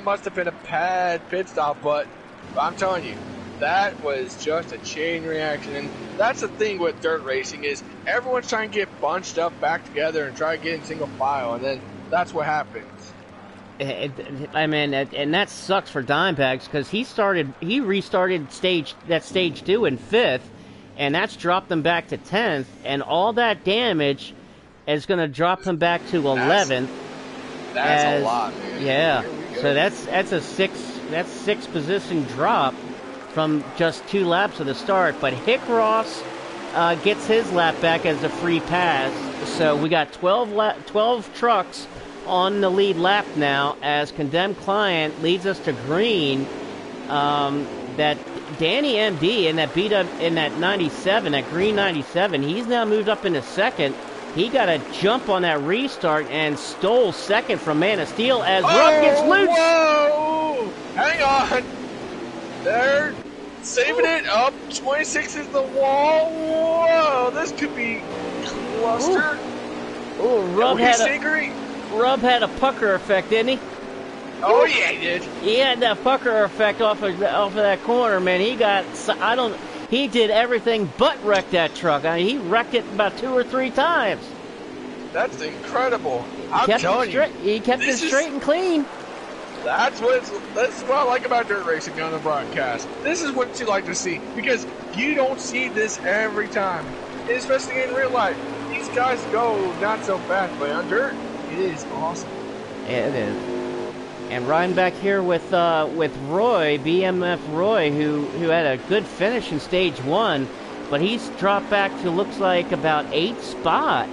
C: must have been a bad pit stop. But I'm telling you, that was just a chain reaction, and that's the thing with dirt racing is everyone's trying to get bunched up back together and try to get in single file, and then that's what happens.
A: I mean, and that sucks for Dimebags because he restarted stage 2 in 5th, and that's dropped them back to 10th, and all that damage is going to drop him back to 11th.
C: That's a lot, man.
A: Yeah, so that's a six position drop from just 2 laps of the start. But Hick Ross gets his lap back as a free pass. So we got 12 trucks on the lead lap now as Condemned Client leads us to green. That Danny MD in that beat up in that 97, that green 97, he's now moved up into second. He got a jump on that restart and stole second from Man of Steel as Rob gets loose.
C: Whoa! Hang on. They're saving it up. 26 is the wall. Whoa! This could be cluster.
A: Ooh, Rub had a pucker effect, didn't he?
C: Oh yeah, he did.
A: He had that pucker effect off of that corner, man. He did everything but wreck that truck. I mean, he wrecked it about 2 or 3 times.
C: That's incredible. I'm telling you,
A: he kept it straight and clean.
C: That's what I like about dirt racing on the broadcast. This is what you like to see because you don't see this every time, especially in real life. These guys go not so fast, but on dirt, it is awesome.
A: Yeah, it is. And riding back here with Roy, BMF Roy, who had a good finish in stage 1, but he's dropped back to looks like about 8th spot.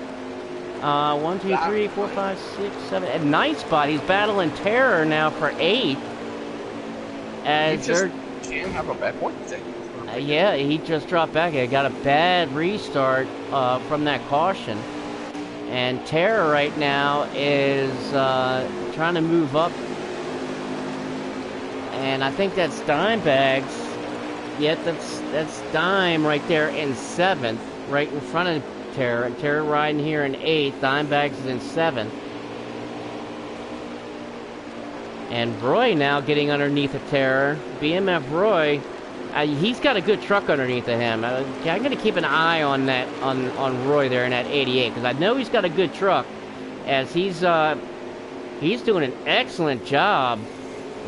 A: 1, 2, 3, 4, 5, 6, 7, at 9th spot. He's battling Terror now for 8th. As
C: he just can't have a bad point today.
A: Yeah, he just dropped back. He got a bad restart from that caution. And Terror right now is trying to move up. And I think that's Dimebags. Yet that's Dime right there in 7th, right in front of Terror. And Terror riding here in 8th. Dimebags is in 7th. And Roy now getting underneath of Terror. BMF Roy, he's got a good truck underneath of him. I'm going to keep an eye on that on Roy there in that 88 because I know he's got a good truck. As he's doing an excellent job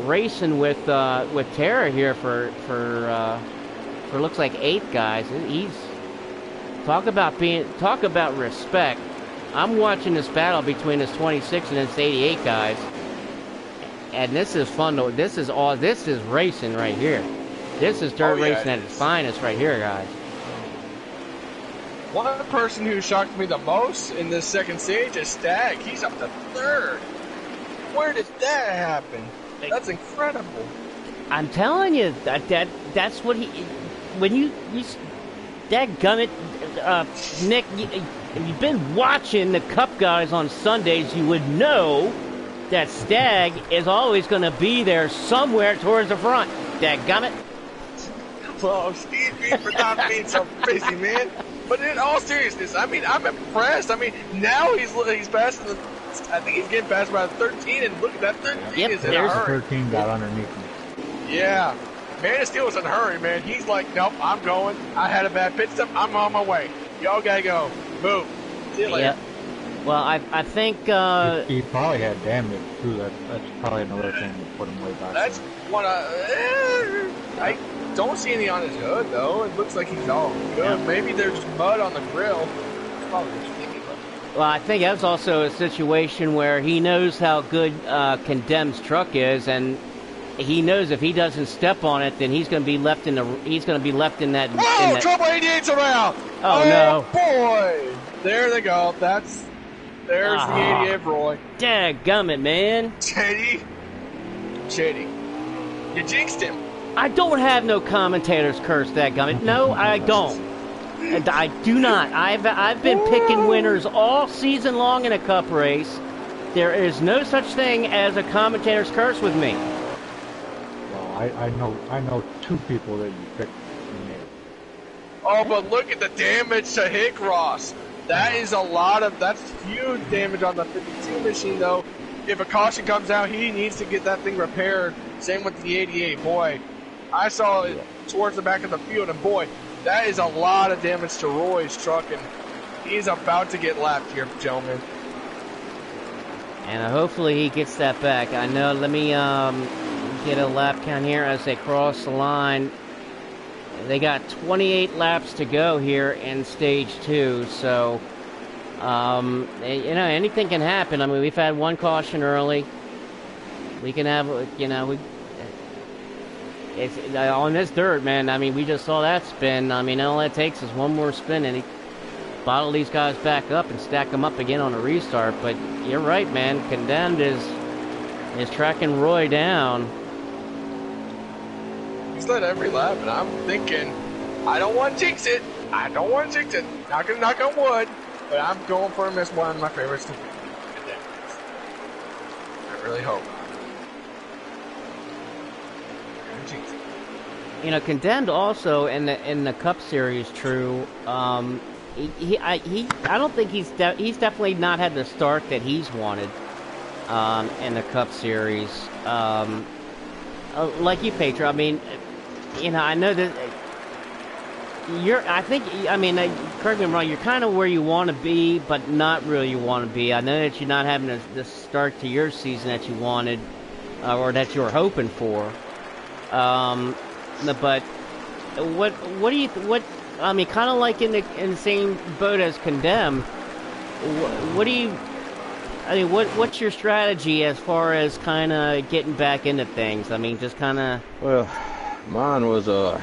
A: racing with Terror here for looks like 8th, guys. He's talk about respect. I'm watching this battle between this 26 and this 88 guys, and this is fun. This is racing right here. This is dirt racing at its finest right here, guys.
C: One person who shocked me the most in this second stage is Stag. He's up to 3rd. Where did that happen? That's incredible.
A: I'm telling you that's what he. When you dadgummit, Nick, if you've been watching the Cup guys on Sundays, you would know that Stag is always going to be there somewhere towards the front. Dadgummit.
C: Well, excuse me for not being so busy, man. But in all seriousness, I mean, I'm impressed. I mean, now he's passing the. I think he's getting past about 13, and look at that 13 is in a hurry.
B: 13 got underneath him.
C: Yeah. Man of Steel was in a hurry, man. He's like, nope, I'm going. I had a bad pit stop. I'm on my way. Y'all gotta go. Move. See you later.
A: Yep. Well, I think...
B: He probably had damage, too. That's probably another thing that put him way back.
C: That's one I don't see any on his hood, though. It looks like he's all good. Yeah. Maybe there's mud on the grill. Probably
A: Well, I think that's also a situation where he knows how good Condemned's truck is, and he knows if he doesn't step on it, then he's going to be left in that.
C: Whoa! Trouble 88's around.
A: Oh no!
C: Boy, there they go. There's the 88 Roy.
A: Dadgummit, man.
C: Shady, you jinxed him.
A: I don't have no commentator's curse, dadgummit. No, I don't. I do not. I've been picking winners all season long in a cup race. There is no such thing as a commentator's curse with me.
B: Well, I know 2 people that you picked.
C: Oh, but look at the damage to Hick Ross. That is a lot of, that's huge damage on the 52 machine though. If a caution comes out, he needs to get that thing repaired. Same with the 88. Boy, I saw it towards the back of the field, and boy, that is a lot of damage to Roy's truck, and he's about to get lapped here, gentlemen.
A: And hopefully he gets that back. I know, let me get a lap count here as they cross the line. They got 28 laps to go here in stage 2, so anything can happen. I mean, we've had one caution early. We can have, it's on this dirt, man. I mean, we just saw that spin. I mean, all it takes is one more spin, and he bottle these guys back up and stack them up again on a restart. But you're right, man. Condemned is tracking Roy down.
C: He's led every lap, and I'm thinking, I don't want to jinx it. I don't want to jinx it. Not gonna knock on wood, but I'm going for him as one of my favorites to win. I really hope. Jinx it.
A: Condemned also in the Cup Series. True. I don't think he's definitely not had the start that he's wanted in the Cup Series. Like you, Pedro. I mean, I know that correct me if I'm wrong, you're kind of where you want to be, but not really you want to be. I know that you're not having the start to your season that you wanted, or that you were hoping for. But what do you, I mean, kind of like in the same boat as Condemned, what's your strategy as far as kind of getting back into things? I mean, just kind of...
D: Well, mine was the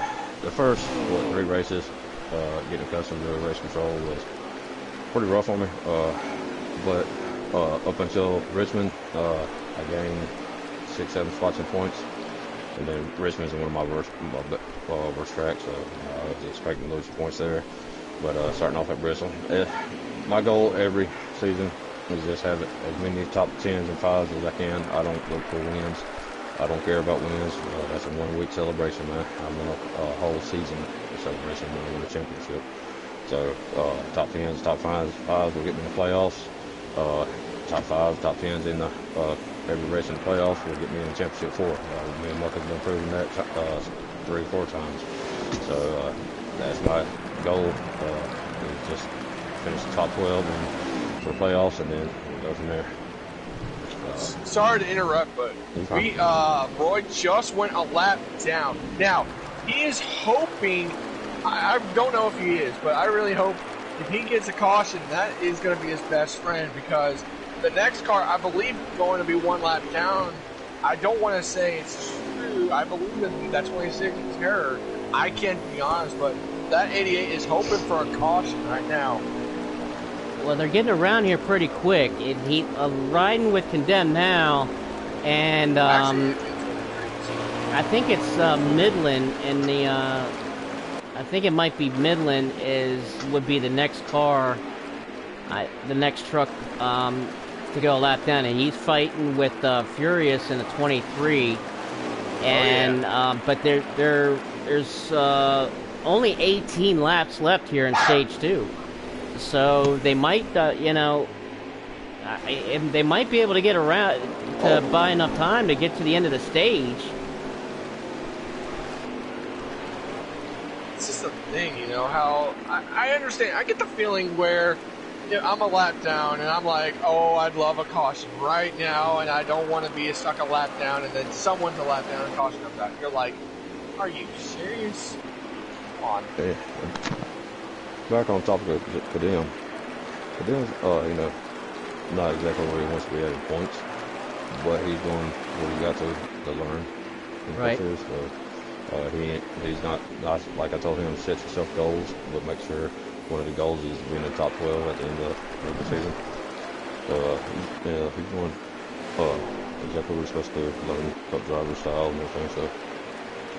D: first 3 races, getting accustomed to race control was pretty rough on me. But up until Richmond, I gained 6-7 spots in points. And then Richmond's one of my worst tracks, so I was expecting to lose points there. But starting off at Bristol, my goal every season is just have as many top 10s and 5s as I can. I don't look for wins. I don't care about wins. That's a 1-week celebration, man. I'm in a whole season celebration when I win a championship. So top 10s, top 5s will get me in the playoffs. Top 5s, top 10s in the every race in the playoffs will get me in the championship 4. Me and Muck have been proving that 3-4 times. So that's my goal. Is just finish the top 12 and for the playoffs, and then we'll go from there.
C: Sorry to interrupt, but Roy just went a lap down. Now he is hoping. I don't know if he is, but I really hope if he gets a caution, that is going to be his best friend, because the next car, I believe, is going to be 1 lap down. I don't want to say it's true. I believe that 26 is her. I can't be honest, but that 88 is hoping for a caution right now.
A: Well, they're getting around here pretty quick. He riding with Condemned now, and
C: Actually,
A: I think it's Midland in the. I think it might be Midland would be the next car, the next truck to go a lap down, and he's fighting with Furious in the 23, and but there's only 18 laps left here in stage 2, so they might they might be able to get around to buy enough time to get to the end of the stage.
C: It's just the thing, how I understand. I get the feeling where I'm a lap down and I'm like, oh, I'd love a caution right now, and I don't want to be stuck a lap down, and then someone's a lap down and caution comes out. You're like, are you serious? Come on.
D: Yeah. Back on topic of Cadem's, not exactly where he wants to be at in points, but he's doing what he got to learn.
A: Right.
D: So he's not like I told him, set yourself goals, but make sure one of the goals is being in the top 12 at the end of the season. He's doing exactly what we're supposed to learn cup driver style and everything. So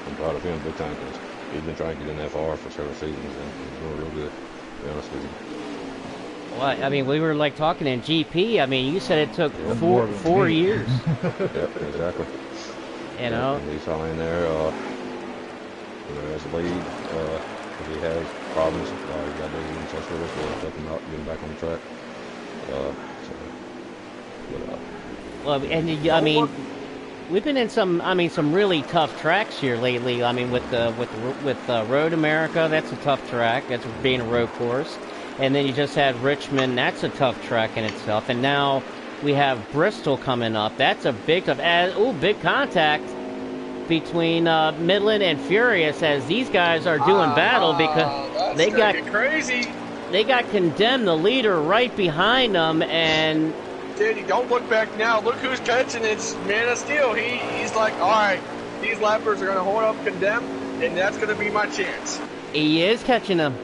D: I'm proud of him big time, because he's been trying to get in FR for several seasons, and he's doing real good, to be honest with you.
A: Well, I mean, we were like talking in GP. I mean, you said it took 4 years.
D: Yep, exactly. And he's hanging there. As a lead, if he has problems, all you got to do is touch for us to help him out, get him back on track.
A: Well, and I mean, we've been in some really tough tracks here lately. I mean, with Road America, that's a tough track. That's being a road course. And then you just had Richmond. That's a tough track in itself. And now we have Bristol coming up. That's a big big contact between Midland and Furious, as these guys are doing battle because they got
C: crazy.
A: They got Condemned, the leader, right behind them, and
C: Danny, don't look back now. Look who's catching it. It's Man of Steel. He's like, all right, these lappers are going to hold up Condemned, and that's going to be my chance.
A: He is catching them.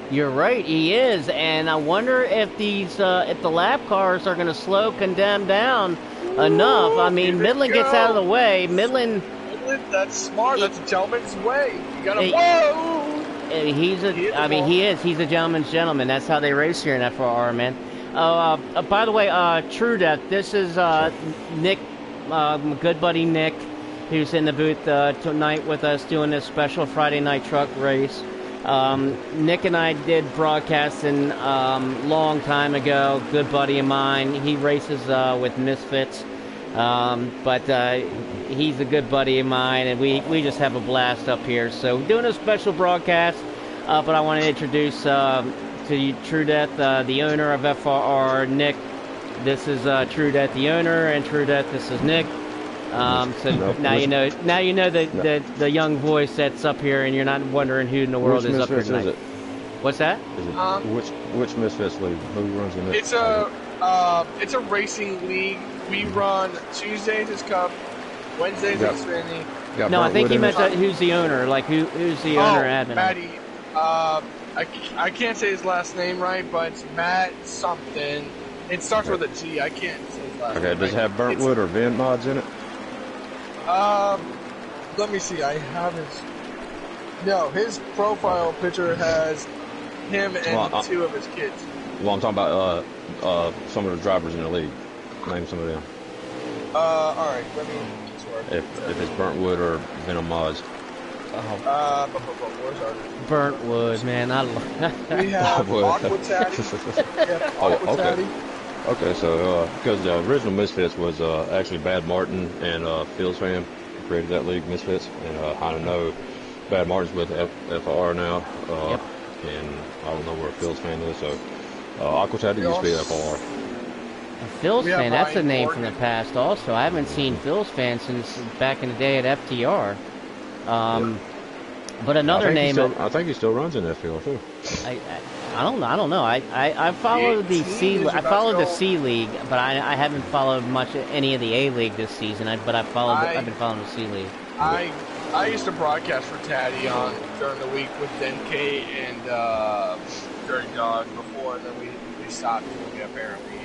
A: You're right, he is, and I wonder if if the lap cars are going to slow Condemned down enough. I mean, Midland gets out of the way. Midland,
C: that's smart. That's a gentleman's way. You got to whoa.
A: He's a gentleman's gentleman. That's how they race here in FRR, man. By the way, True Death, this is Nick, my good buddy Nick, who's in the booth tonight with us doing this special Friday night truck race. Nick and I did broadcasting long time ago. Good buddy of mine. He races with Misfits, but he's a good buddy of mine, and we just have a blast up here. So doing a special broadcast, but I want to introduce to you True Death, the owner of FRR, Nick. This is True Death, the owner, and True Death, this is Nick. Now you know the young voice that's up here, and you're not wondering who in the world is up here tonight.
D: Is it?
A: What's that?
D: Is it, which Misfits league? Who runs in it?
C: It's a racing league. We run Tuesdays as Cup, Wednesdays as Xfinity.
A: No, I think you meant who's the owner, like who's the owner admin?
C: Matty. I can't say his last name right, but it's Matt something. It starts with a G. I can't say his last name.
D: Okay, does it have Burntwood or Vin mods in it?
C: Let me see. I have his. No, his profile picture has him and two of his kids.
D: Well, I'm talking about some of the drivers in the league. Name some of them.
C: All right. Let me.
D: If it's Burntwood or Venom mods.
C: Where's our
A: Burntwood, man.
C: We have Aqua Taddy.
D: Okay. Okay, so because the original Misfits was actually Bad Martin and Phil's fan created that league, Misfits, and I don't know, Bad Martin's with FRR now, and I don't know where Phil's fan is, so Aqua Taddy used to be FRR.
A: Phil's fan, that's a name from the past also. I haven't seen Phil's fan since back in the day at FTR. But another name.
D: I think he still runs in FTR too.
A: I don't know. I followed the C League, but I haven't followed much any of the A League this season. I've been following the C League.
C: I used to broadcast for Taddy during the week with Denke and Dirty Dog before, and then we stopped doing it apparently.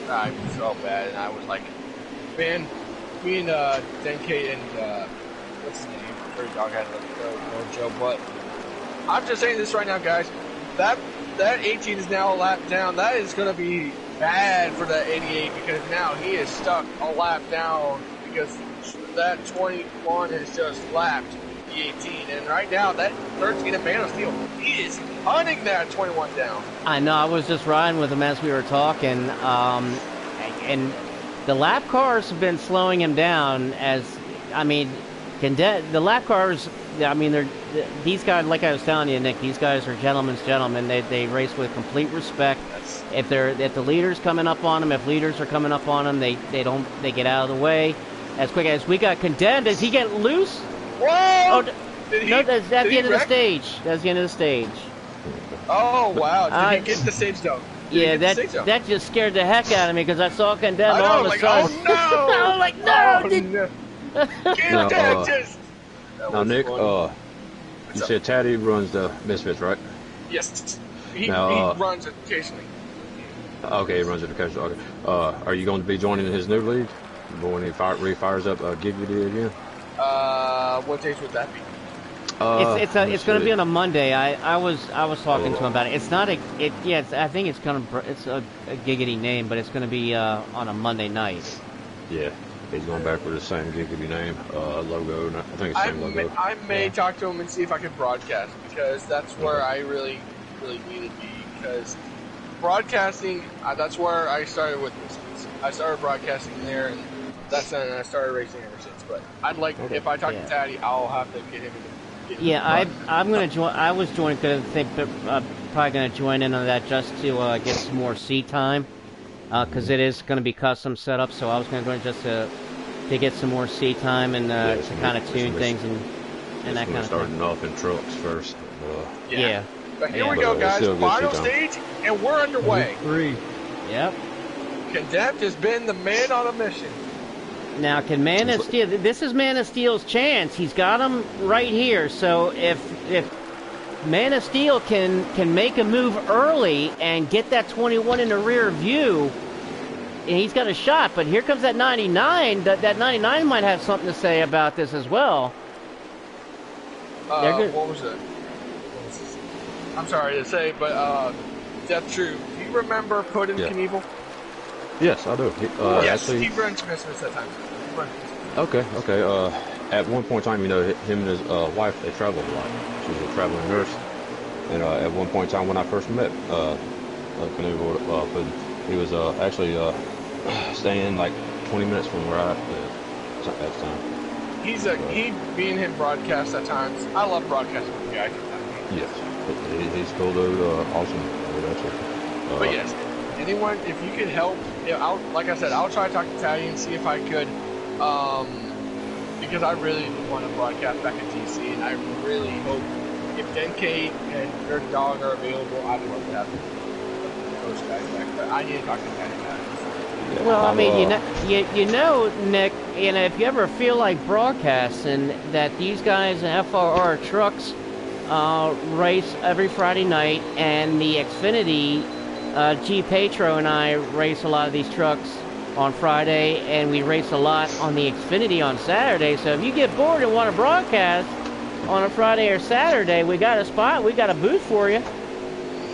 C: And I was so bad, and I was like, man, me and Denke and what's his name? Dirty Dog had no Joe, but I'm just saying this right now, guys. That 18 is now a lap down. That is going to be bad for that 88 because now he is stuck a lap down because that 21 has just lapped the 18. And right now, that 13 of Man of Steel, he is hunting that 21 down.
A: I know. I was just riding with him as we were talking. And the lap cars have been slowing him down the lap cars, I mean, these guys, like I was telling you, Nick, these guys are gentlemen's gentlemen. They race with complete respect. If the leader's coming up on them, if leaders are coming up on them, they get out of the way as quick as we got Condemned. Does he get loose?
C: Whoa!
A: Oh, that's the end of the stage. That's the end of the stage.
C: Oh wow! Did he get the stage though?
A: Yeah, that just scared the heck out of me because I saw Condemned all of a sudden.
C: Oh no!
A: I was like, no!
D: Now, Nick, you said Taddy runs the Misfits, right?
C: Yes. He runs it occasionally.
D: Okay, he runs it occasionally. Okay. Are you going to be joining his new league when he refires up Giggity again?
C: What days would that be?
A: It's going to be on a Monday. I was talking to him about it. It's not I think it's a Giggity name, but it's going to be on a Monday night.
D: Yeah. He's going back with the same Giggity name, logo. I think it's the same logo.
C: I may talk to him and see if I can broadcast because that's where I really need to be because broadcasting, that's where I started with this. I started broadcasting there, and that's when I started racing ever since. But I'd like, if I talk to Taddy, I'll have to get him to get
A: I'm gonna join. I was joining because I think probably gonna join in on that just to get some more seat time, because it is gonna be custom setup. So I was gonna join just to get some more seat time and to kind of tune things and that kind of
D: starting
A: thing.
D: off in trucks first.
A: Yeah.
C: But here we go, guys. Final stage, and we're underway.
B: 3.
A: Yep.
C: Condemned has been the man on a mission.
A: Now, can Man of Steel? This is Man of Steel's chance. He's got him right here. So if Man of Steel can make a move early and get that 21 in the rear view, he's got a shot. But here comes that 99. That 99 might have something to say about this as well.
C: What was it? I'm sorry to say, but that's true. Do you remember Puddin' Knievel?
D: Yes, I do.
C: Yes,
D: actually,
C: he runs Christmas at times.
D: Okay. At one point in time, him and his wife, they traveled a lot. She was a traveling nurse. And at one point in time, when I first met Knievel, he was actually staying like 20 minutes from where I lived at the time.
C: He being him broadcast at times. I love broadcasting with the guy.
D: Yes, he's cool dude, awesome. Actually.
C: But yes, anyone, if you could help, like I said, I'll try to talk to Taddy and see if I could, because I really want to broadcast back in TC, and I really hope if Denkate and Dirty Dog are available, I'd love to have those guys back. But I need to talk to Taddy about it.
A: Well, I mean, you know, Nick, if you ever feel like broadcasting, that these guys in FRR Trucks race every Friday night, and the Xfinity, G. Petro and I race a lot of these trucks on Friday, and we race a lot on the Xfinity on Saturday. So if you get bored and want to broadcast on a Friday or Saturday, we got a spot, we got a booth for you.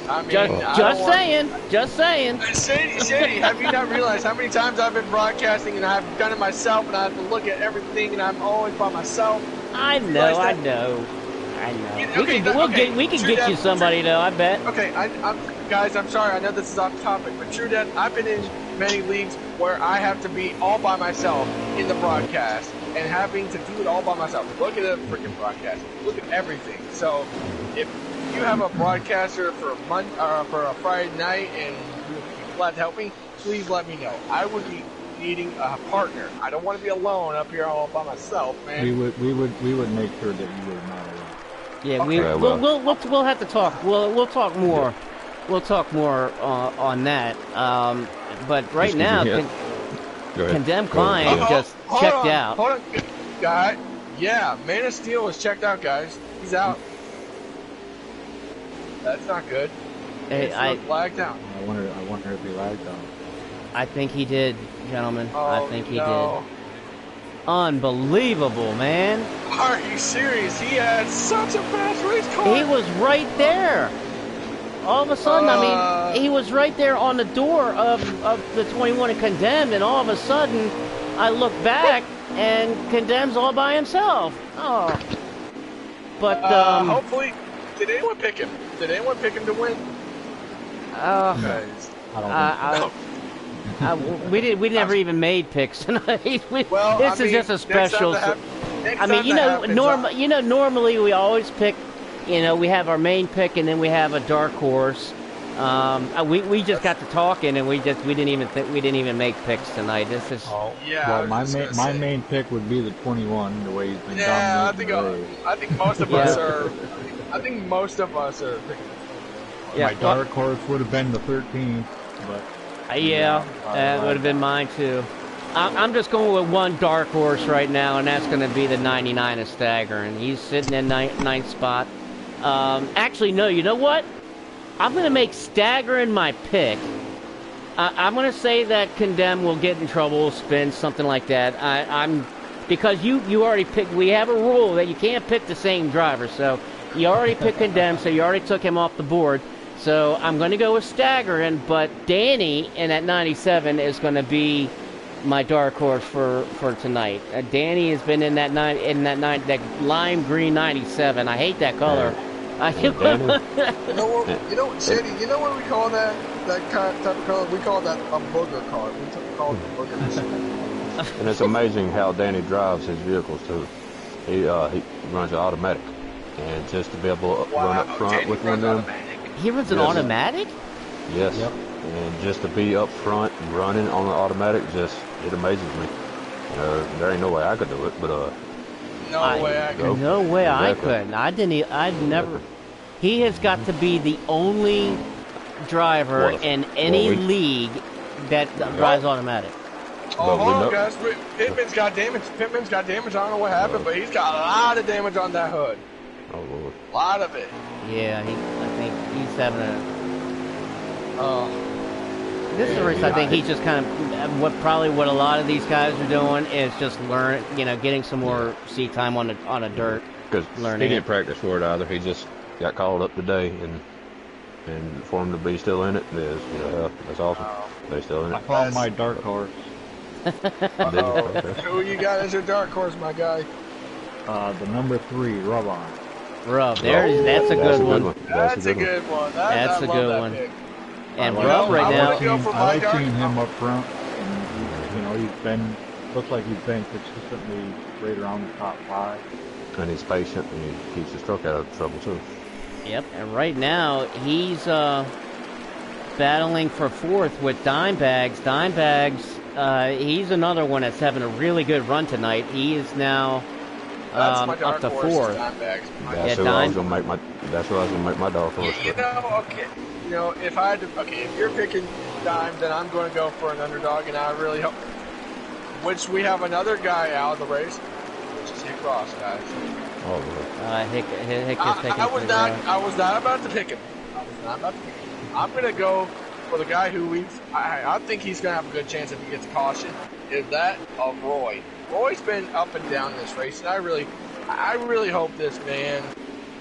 C: I mean,
A: just saying.
C: Sadie, have you not realized how many times I've been broadcasting and I've done it myself, and I have to look at everything, and I'm always by myself?
A: I know. We can get you somebody though, I bet.
C: Okay, guys, I'm sorry, I know this is off topic, but True Death, I've been in many leagues where I have to be all by myself in the broadcast and having to do it all by myself. Look at the freaking broadcast. Look at everything. So, if you have a broadcaster for a Friday night and you would be glad to help me, please let me know. I would be needing a partner. I don't want to be alone up here all by myself, man.
B: We would make sure that you were not alone.
A: Yeah, we'll have to talk. We'll talk more. We'll talk more on that. But right now, Condemned Klein just checked out.
C: Hold on, guy. Yeah, Man of Steel is checked out, guys. He's out. That's not good.
A: Hey, I
C: lagged out.
B: I wonder if he lagged out.
A: I think he did, gentlemen.
C: Oh,
A: I think he did. Unbelievable, man.
C: Are you serious? He had such a fast race car.
A: He was right there. All of a sudden, I mean, he was right there on the door of the 21 and Condemned, and all of a sudden, I look back, and Condemned's all by himself. Oh. But,
C: hopefully, did anyone pick him? Did anyone pick him to win?
A: We never even made picks tonight. This is just a special. Normally we always pick. We have our main pick, and then we have a dark horse. We just got to talking, and we didn't even make picks tonight. This is.
B: Well, my main pick would be the 21. The way he's been dominating.
C: I think most of us are. I think most of us are picking.
B: My dark horse would have been the 13, but.
A: That would have been mine too. I'm just going with one dark horse right now, and that's going to be the 99 of Staggering. He's sitting in ninth spot. Actually, no, you know what? I'm going to make Staggering my pick. I'm going to say that Condemn will get in trouble, spin, something like that. Because you already picked. We have a rule that you can't pick the same driver, so you already picked Condemn, so you already took him off the board. So I'm going to go with Staggering, but Danny in that 97 is going to be my dark horse for tonight. Danny has been in that lime green 97. I hate that color,
D: And Danny,
C: You know, Shady, you know what we call that type of car? We call that a booger car. We call it a booger machine.
D: and it's amazing how Danny drives his vehicles too. He runs an automatic, and just to be able to run up front
C: Danny
D: with one of
C: runs
D: them,
C: automatic.
A: He runs an
D: Yes.
A: automatic?
D: yes.
B: Yep.
D: And just to be up front running on an automatic, just it amazes me. There ain't no way I could do it, but
C: No way I
D: Go.
C: can.
A: No way I
D: Exactly.
A: couldn't. I'd never. He has got to be the only driver
D: Well,
A: in any
D: we-
A: league that drives automatic.
C: Oh,
D: But we
C: hold on,
D: know-
C: guys. Pittman's got damage. Pittman's got damage. I don't know what happened, but he's got a lot of damage on that hood.
D: oh Lord.
C: A lot of it.
A: Yeah, I think he's having a.
C: Uh,
A: This is a race. I think he's just kind of what a lot of these guys are doing is just getting some more seat time on a dirt.
D: Because he
A: Learning
D: didn't
A: it.
D: practice for it either. He just got called up today, and for him to be still in it is, that's awesome. They're still in
B: I
D: it.
B: found my dark horse.
D: Okay.
C: who you got as your dark horse, my guy?
B: The number 3, Rub On.
A: Rub, that's a good one.
C: That's a
D: one.
C: good one.
A: That's
C: I
A: a
C: love
A: good
C: that
A: one.
C: pick.
A: And
B: I
A: Rub right
C: I
A: now.
C: wanna go for
B: I
C: my
B: like
C: dark-
B: seeing him up front, and looks like he's been consistently right around the top 5.
D: And he's patient, and he keeps his truck out of trouble too.
A: Yep, and right now he's battling for fourth with Dimebags. Dimebags, he's another one that's having a really good run tonight. He is now
C: That's my
A: up
C: dark
A: to
C: horse.
A: fourth.
C: Dimebags.
D: That's who I was gonna make my. That's who I was gonna make my dog horse.
C: You know, okay. You know, if I had to, if you're picking Dime, then I'm going to go for an underdog, and I really hope. Which we have another guy out of the race, which is Hick Ross, guys.
D: Oh Lord.
A: Hick is taking
C: I was
A: the
C: not.
A: round.
C: I was not about to pick him. I was not about to pick him. I'm going to go for the guy who I think he's going to have a good chance if he gets a caution. Is that of Roy? Roy's been up and down this race, and I really hope this man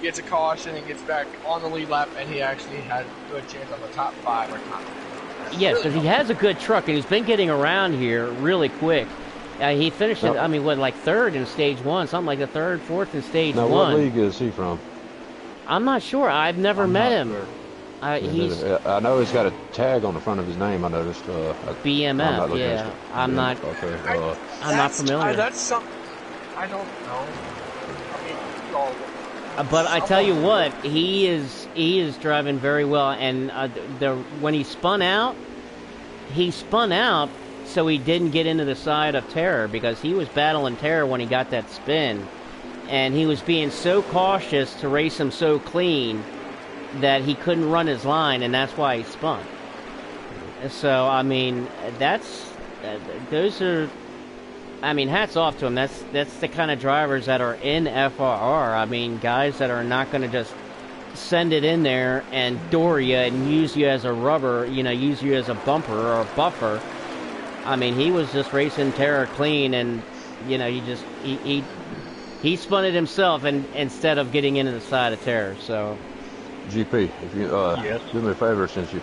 C: gets a caution and gets back on the lead lap, and he actually had a good chance on the top 5 or top 10.
A: Yes, because he has a good truck, and he's been getting around here really quick. He finished,
D: No.
A: like third in stage 1, something like the third, fourth in stage
D: Now,
A: 1.
D: what league is he from?
A: I'm not sure. I've never
B: I'm
A: met
B: not
A: him.
B: sure.
A: He's
D: I know he's got a tag on the front of his name. I noticed. I'm
A: BMF.
D: not looking at
A: Yeah,
D: it.
A: I'm not.
D: Okay.
A: I'm not familiar.
C: That's something. I don't know. I mean, y'all-
A: But I tell you what, he is driving very well, and when he spun out so he didn't get into the side of Terror, because he was battling Terror when he got that spin, and he was being so cautious to race him so clean that he couldn't run his line, and that's why he spun. So I mean, hats off to him. That's the kind of drivers that are in FRR. I mean, guys that are not going to just send it in there and door you and use you as a rubber, use you as a bumper or a buffer. I mean, he was just racing Terror clean, and he spun it himself, and instead of getting into the side of Terror. So
D: GP, if you
B: Yes.
D: do me a favor, since you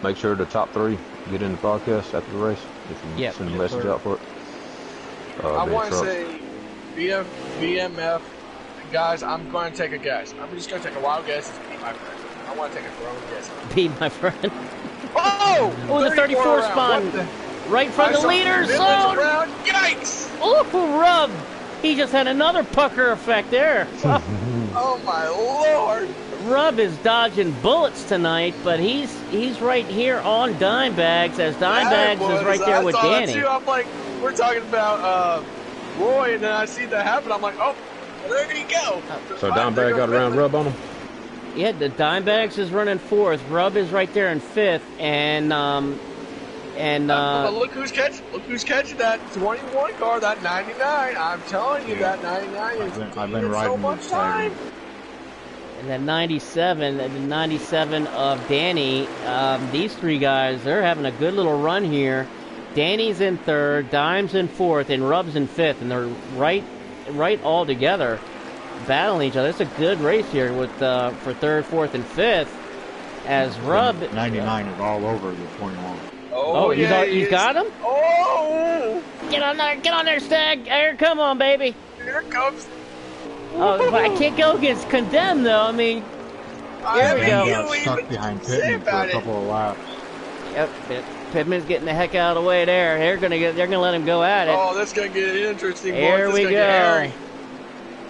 D: make sure the top 3 get in the broadcast after the race. If you
A: Yep.
D: send a
B: Yes,
D: message
B: sir.
D: out for it.
C: I
D: Big
C: want to
D: trucks.
C: say BMF, guys. I'm going to take a guess. I'm just going to take a wild guess. It's be my friend. I want to take a thrown guess.
A: be my friend.
C: Oh!
A: Oh, the 34
C: round.
A: spun.
C: What the-
A: Right in front of the
C: I saw
A: leader
C: Village
A: zone.
C: round. Yikes!
A: Ooh, Rub. He just had another pucker effect there.
C: Oh my lord!
A: Rub is dodging bullets tonight, but he's right here on Dimebags, as Dimebags is right there with
C: I saw
A: Danny.
C: That too. I'm like, we're talking about Roy, and then I see that happen. I'm like, oh, there you go.
D: So Dimebag got around Rub on him.
A: Yeah, the Dimebags is running fourth. Rub is right there in fifth, and
C: But look who's catching that 21 car, that 99. I'm telling you, that 99 is
B: I've been
C: taking so
B: riding
C: much
B: this
C: time.
A: and that 97 of Danny. These three guys, they're having a good little run here. Danny's in third, Dime's in fourth, and Rub's in fifth, and they're right all together, battling each other. It's a good race here with for third, fourth, and fifth. As Rub
B: 99 is all over the 21.
A: Oh,
C: yeah,
A: he's got him.
C: Oh,
A: Get on there, Stag. Here, come on, baby.
C: here comes
A: Oh, but I can't go against Condemned though. I mean, here we go.
B: Got stuck behind Pittman for a couple of laps.
A: Yep, Pittman's getting the heck out of the way there. They're gonna let him go at it.
C: Oh, that's gonna get interesting.
A: Here we go.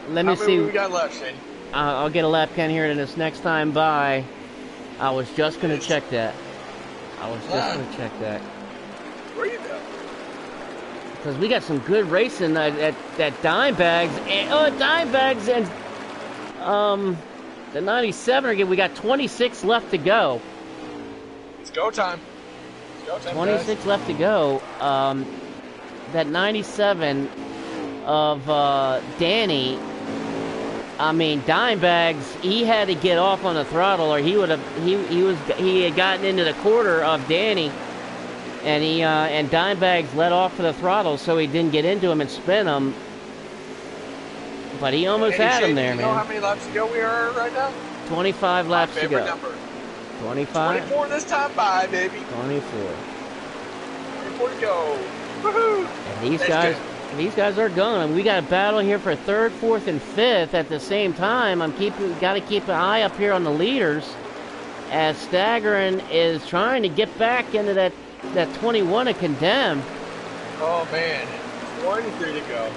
A: Let me see.
C: How many we got left, Shane?
A: I'll get a lap count here in this next time by. I was just gonna check that.
C: Where you go?
A: Because we got some good racing at Dimebags and Dimebags and the 97 again. We got 26 left to go.
C: It's go time.
A: 26
C: guys.
A: left to go. That 97 of Danny. I mean, Dimebags. He had to get off on the throttle, or he would have. He had gotten into the quarter of Danny, and and Dimebags let off for the throttle, so he didn't get into him and spin him. But he almost had him there,
C: man.
A: Man.
C: You know how many laps to go we are right now?
A: 25 laps to go.
C: Number.
A: 25.
C: 24 this time by, baby.
A: 24.
C: 24 to go. Woohoo!
A: And these guys are going. We got a battle here for third, fourth, and fifth at the same time. Got to keep an eye up here on the leaders, as Staggering is trying to get back into that 21 of Condemned.
C: Oh man, 23 to go.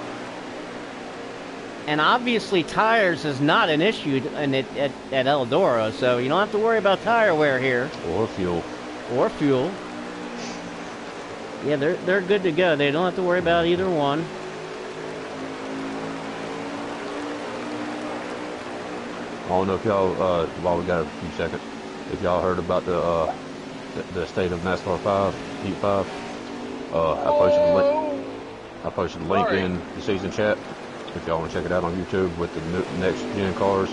A: And obviously tires is not an issue at Eldorado, so you don't have to worry about tire wear here.
D: Or fuel.
A: Yeah, they're good to go. They don't have to worry about either one.
D: I don't know if y'all, while we got a few seconds, if y'all heard about the state of NASCAR 5, Heat 5. I posted the link in the season chat. If y'all want to check it out on YouTube with the next gen cars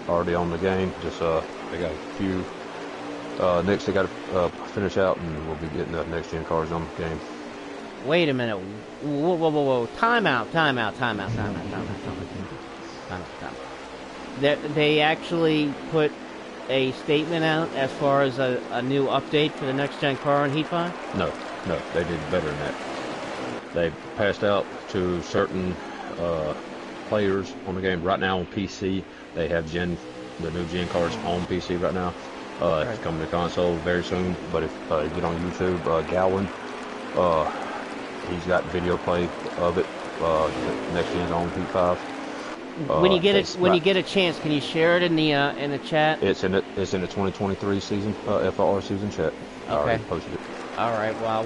D: already on the game. Just they got a few next they got to finish out, and we'll be getting the next gen cars on the game.
A: Wait a minute. Whoa. Time out. They actually put a statement out as far as a new update for the next gen car in Heat 5?
D: No, they did better than that. They passed out to certain players on the game right now on PC. They have the new gen cars on PC right now. It's coming to console very soon. But if you get on YouTube, Gowan, he's got video play of it. Next gen's on Heat 5.
A: When you get a chance, can you share it in the chat?
D: It's in the 2023 season FRR season chat. I already posted it.
A: All right. Well,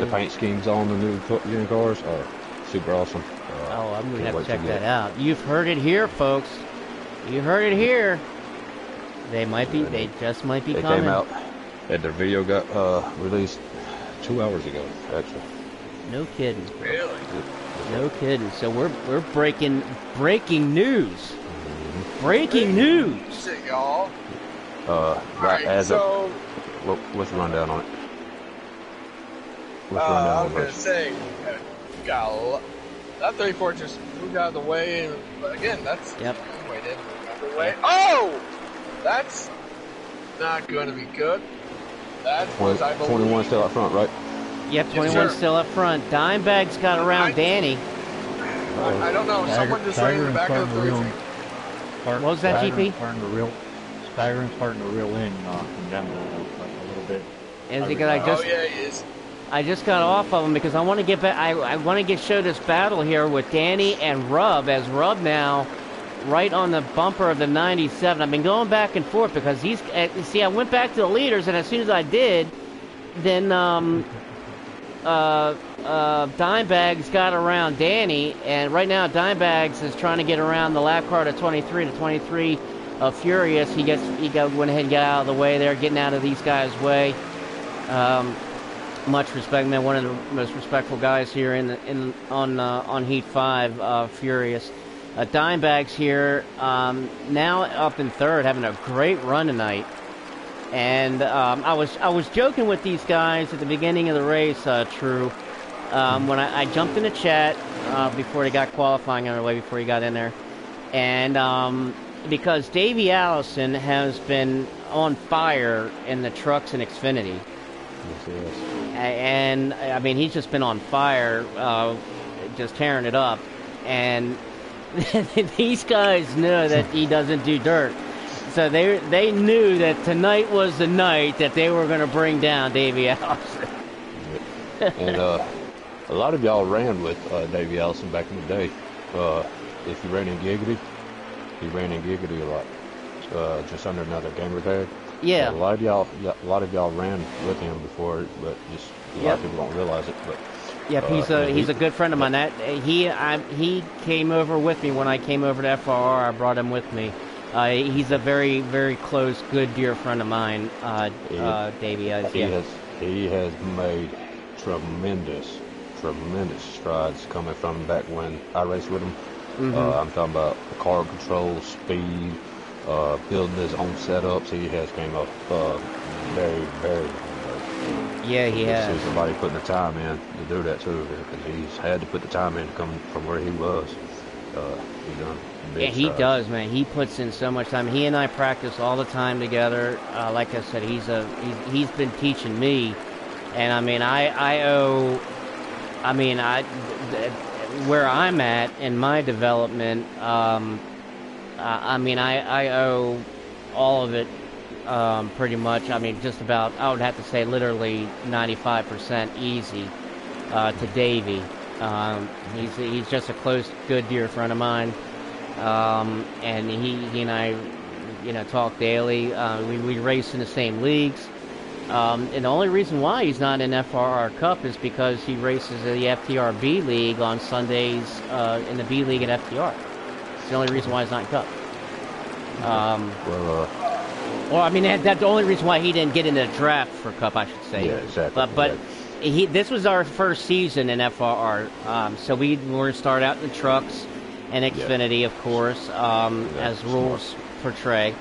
D: the paint schemes on the new gen cars are super awesome.
A: I'm gonna have to check that out. You've heard it here, folks. You heard it here. They just might be coming.
D: They came out, and their video got released 2 hours ago, actually.
A: No kidding.
C: Really?
A: No kidding. So we're breaking news.
D: Mm-hmm.
A: Breaking news.
C: Shit, y'all.
D: What's the rundown on it?
C: I was gonna say, we got a lot. That 34 just moved out of the way, but again, that's waited out of the way. Oh, that's not going to be good. That was, I believe,
D: 21 still up front, right?
A: Yep, 21 still up front. Dimebag's got around Danny.
C: I don't know. Someone just ran in the back of the 33.
A: What was that, GP?
B: Staggering's starting to reel in Condemned a little bit.
A: And because
C: he is.
A: I just got off of him because I want to get back. I want to show this battle here with Danny and Rub, as Rub now right on the bumper of the 97. I've been going back and forth because he's. See, I went back to the leaders, and as soon as I did, then Dimebags got around Danny, and right now Dimebags is trying to get around the lap car to 23 to 23 of Furious. He went ahead and got out of the way there, getting out of these guys' way. Much respect, man. One of the most respectful guys here on Heat 5, Furious. Dimebags here, now up in third, having a great run tonight. And I was joking with these guys at the beginning of the race, True. When I jumped in the chat before they got qualifying on their way, before he got in there, and because Davey Allison has been on fire in the trucks and Xfinity.
D: Yes.
A: And I mean, he's just been on fire, just tearing it up. And these guys know that he doesn't do dirt. So they knew that tonight was the night that they were going to bring down Davey Allison.
D: And a lot of y'all ran with Davey Allison back in the day. If you ran in Giggity, he ran in Giggity a lot, just under another gamer tag.
A: Yeah.
D: A lot of y'all ran with him before, but just a lot of people don't realize it. But
A: Yep, he's a good friend of mine. That he came over with me when I came over to FRR. I brought him with me. He's a very, very close, good, dear friend of mine. Davey is. Yeah.
D: He has made tremendous strides coming from back when I raced with him. I'm talking about car control, speed, building his own setups. He has came up very, very long way.
A: Yeah, he has.
D: See somebody putting the time in to do that too, because he's had to put the time in to come from where he was. He's done big
A: Yeah, he
D: strides.
A: does, man. He puts in so much time. He and I practice all the time together. Like I said, he's been teaching me, and I mean, I owe. I mean, where I'm at in my development, I mean, I owe all of it, pretty much. I mean, just about, I would have to say literally 95% easy, to Davey. He's just a close, good, dear friend of mine. And he and I, talk daily. We race in the same leagues. And the only reason why he's not in FRR Cup is because he races in the FTR B League on Sundays, in the B League at FTR. It's the only reason why he's not in Cup. Well, I mean, that's the only reason why he didn't get in the draft for Cup, I should say.
D: Yeah, exactly.
A: But this was our first season in FRR, so we were going to start out in the trucks and Xfinity, of course, as rules portray.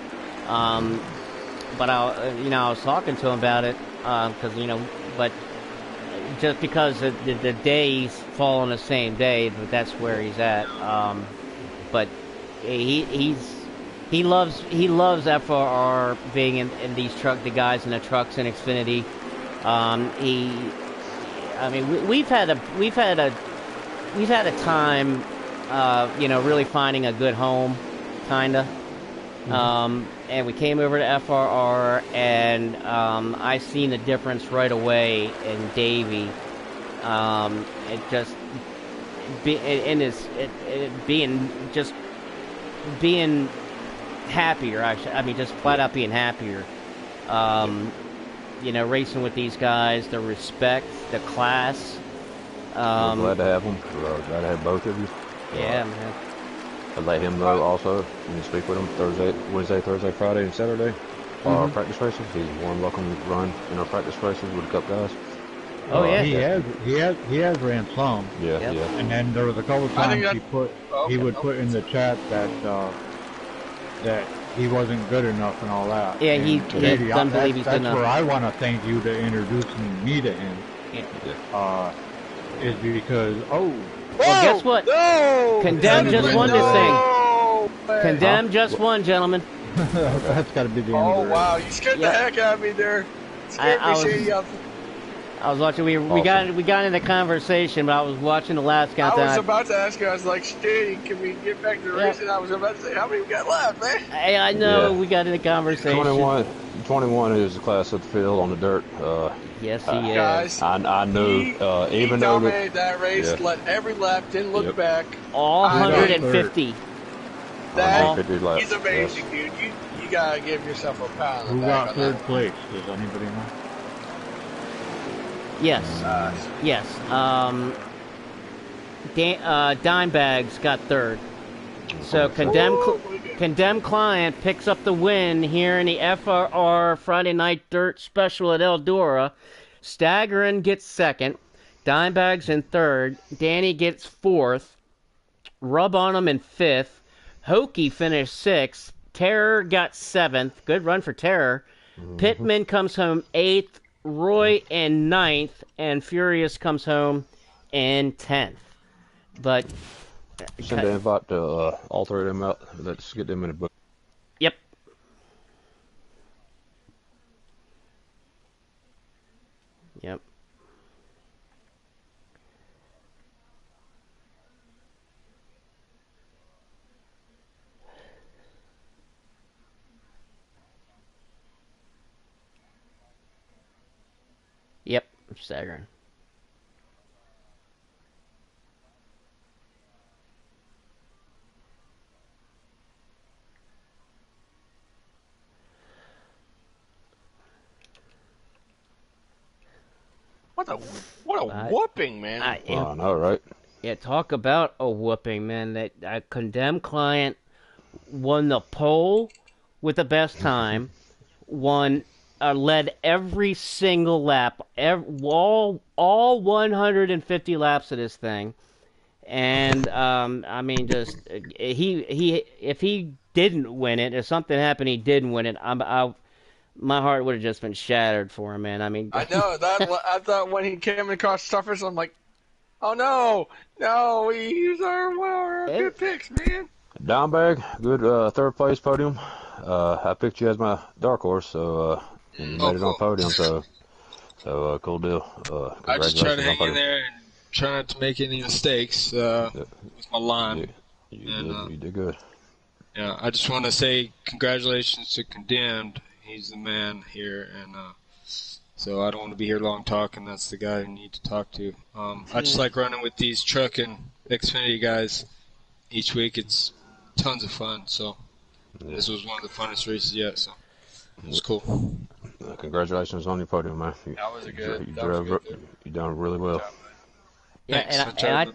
A: But I was talking to him about it, because but just because the days fall on the same day, but that's where he's at. But he loves FRR, being in these the guys in the trucks and Xfinity. We've had a time, really finding a good home, kinda. And we came over to FRR, and I seen the difference right away in Davey. It just being happier. Just flat out being happier. Racing with these guys, the respect, the class.
D: I'm glad to have them. Glad to have both of you.
A: Yeah, man.
D: I let him know also when you speak with him Wednesday, Thursday, Friday, and Saturday. Practice races. He's more than welcome to run in our practice races with the Cup guys.
A: Oh yeah,
B: he has ran some.
D: Yeah.
B: And then there was a couple times he would put in the chat that he wasn't good enough and all that.
A: Yeah, he doesn't believe he's good enough.
B: That's where I want to thank you to introducing me to him.
A: Yeah.
B: Is because
A: well, guess what?
C: No!
A: Condemn just won this thing.
C: Way.
A: Condemn just won, gentlemen.
B: that's got to be the end
C: Oh
B: of the
C: wow, you scared the heck out of me there. Scared me shady up.
A: I was watching. We got in the conversation, but I was watching the last countdown.
C: I was about to ask you. I was like, "Shady, can we get back to the race?" And I was about to say, "How many we got left, man?"
A: Hey, I know we got in the conversation.
D: 21 is the class of the field on the dirt.
A: Yes, he is.
C: Guys,
D: I knew. Even
C: he
D: though
C: dominated that race, let every lap, didn't look back.
A: All 150.
C: That
D: 150 laps.
C: he's amazing, dude. You gotta give yourself a pat on
B: Who
C: the back.
B: got third place? Does anybody know?
A: Yes. Yes. Dimebags got third. So Condemn Client picks up the win here in the FRR Friday Night Dirt Special at Eldorado. Staggering gets second. Dimebags in third. Danny gets fourth. Rub on him in fifth. Hokey finished sixth. Terror got seventh. Good run for Terror. Pittman comes home eighth. Roy in ninth. And Furious comes home in 10th. But
D: send an invite to all three of them out. Let's get them in the book.
A: Yep. Yep. staggering.
C: What a whooping, man.
A: I
D: know, right?
A: Yeah, talk about a whooping, man. That a condemned client won the pole with the best time, led every single lap, all 150 laps of this thing, and I mean, just if he didn't win it, if something happened, he didn't win it. My heart would have just been shattered for him, man. I mean,
C: I know that. I thought when he came across surface, I'm like, oh no, we use our good picks, man.
D: Dimebag, good third place podium. I picked you as my dark horse, so and you made it on podium, so cool deal.
E: I just try to hang in
D: podium.
E: there and try not to make any mistakes with my line.
D: You did good.
E: Yeah, I just want to say congratulations to Condemned. He's the man here, and so I don't want to be here long talking. That's the guy you need to talk to. I just like running with these truck and Xfinity guys each week. It's tons of fun. So this was one of the funnest races yet. So it was cool.
D: Congratulations on your podium, man.
C: That was a good.
D: You done really well.
A: Yeah,
E: Thanks.
A: and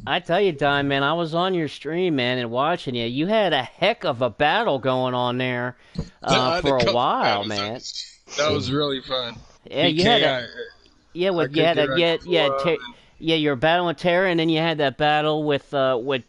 A: I tell you, Don, man, I was on your stream, man, and watching you. You had a heck of a battle going on there for a while, man.
E: That was really fun.
A: Yeah, you had you were battling Tara, and then you had that battle with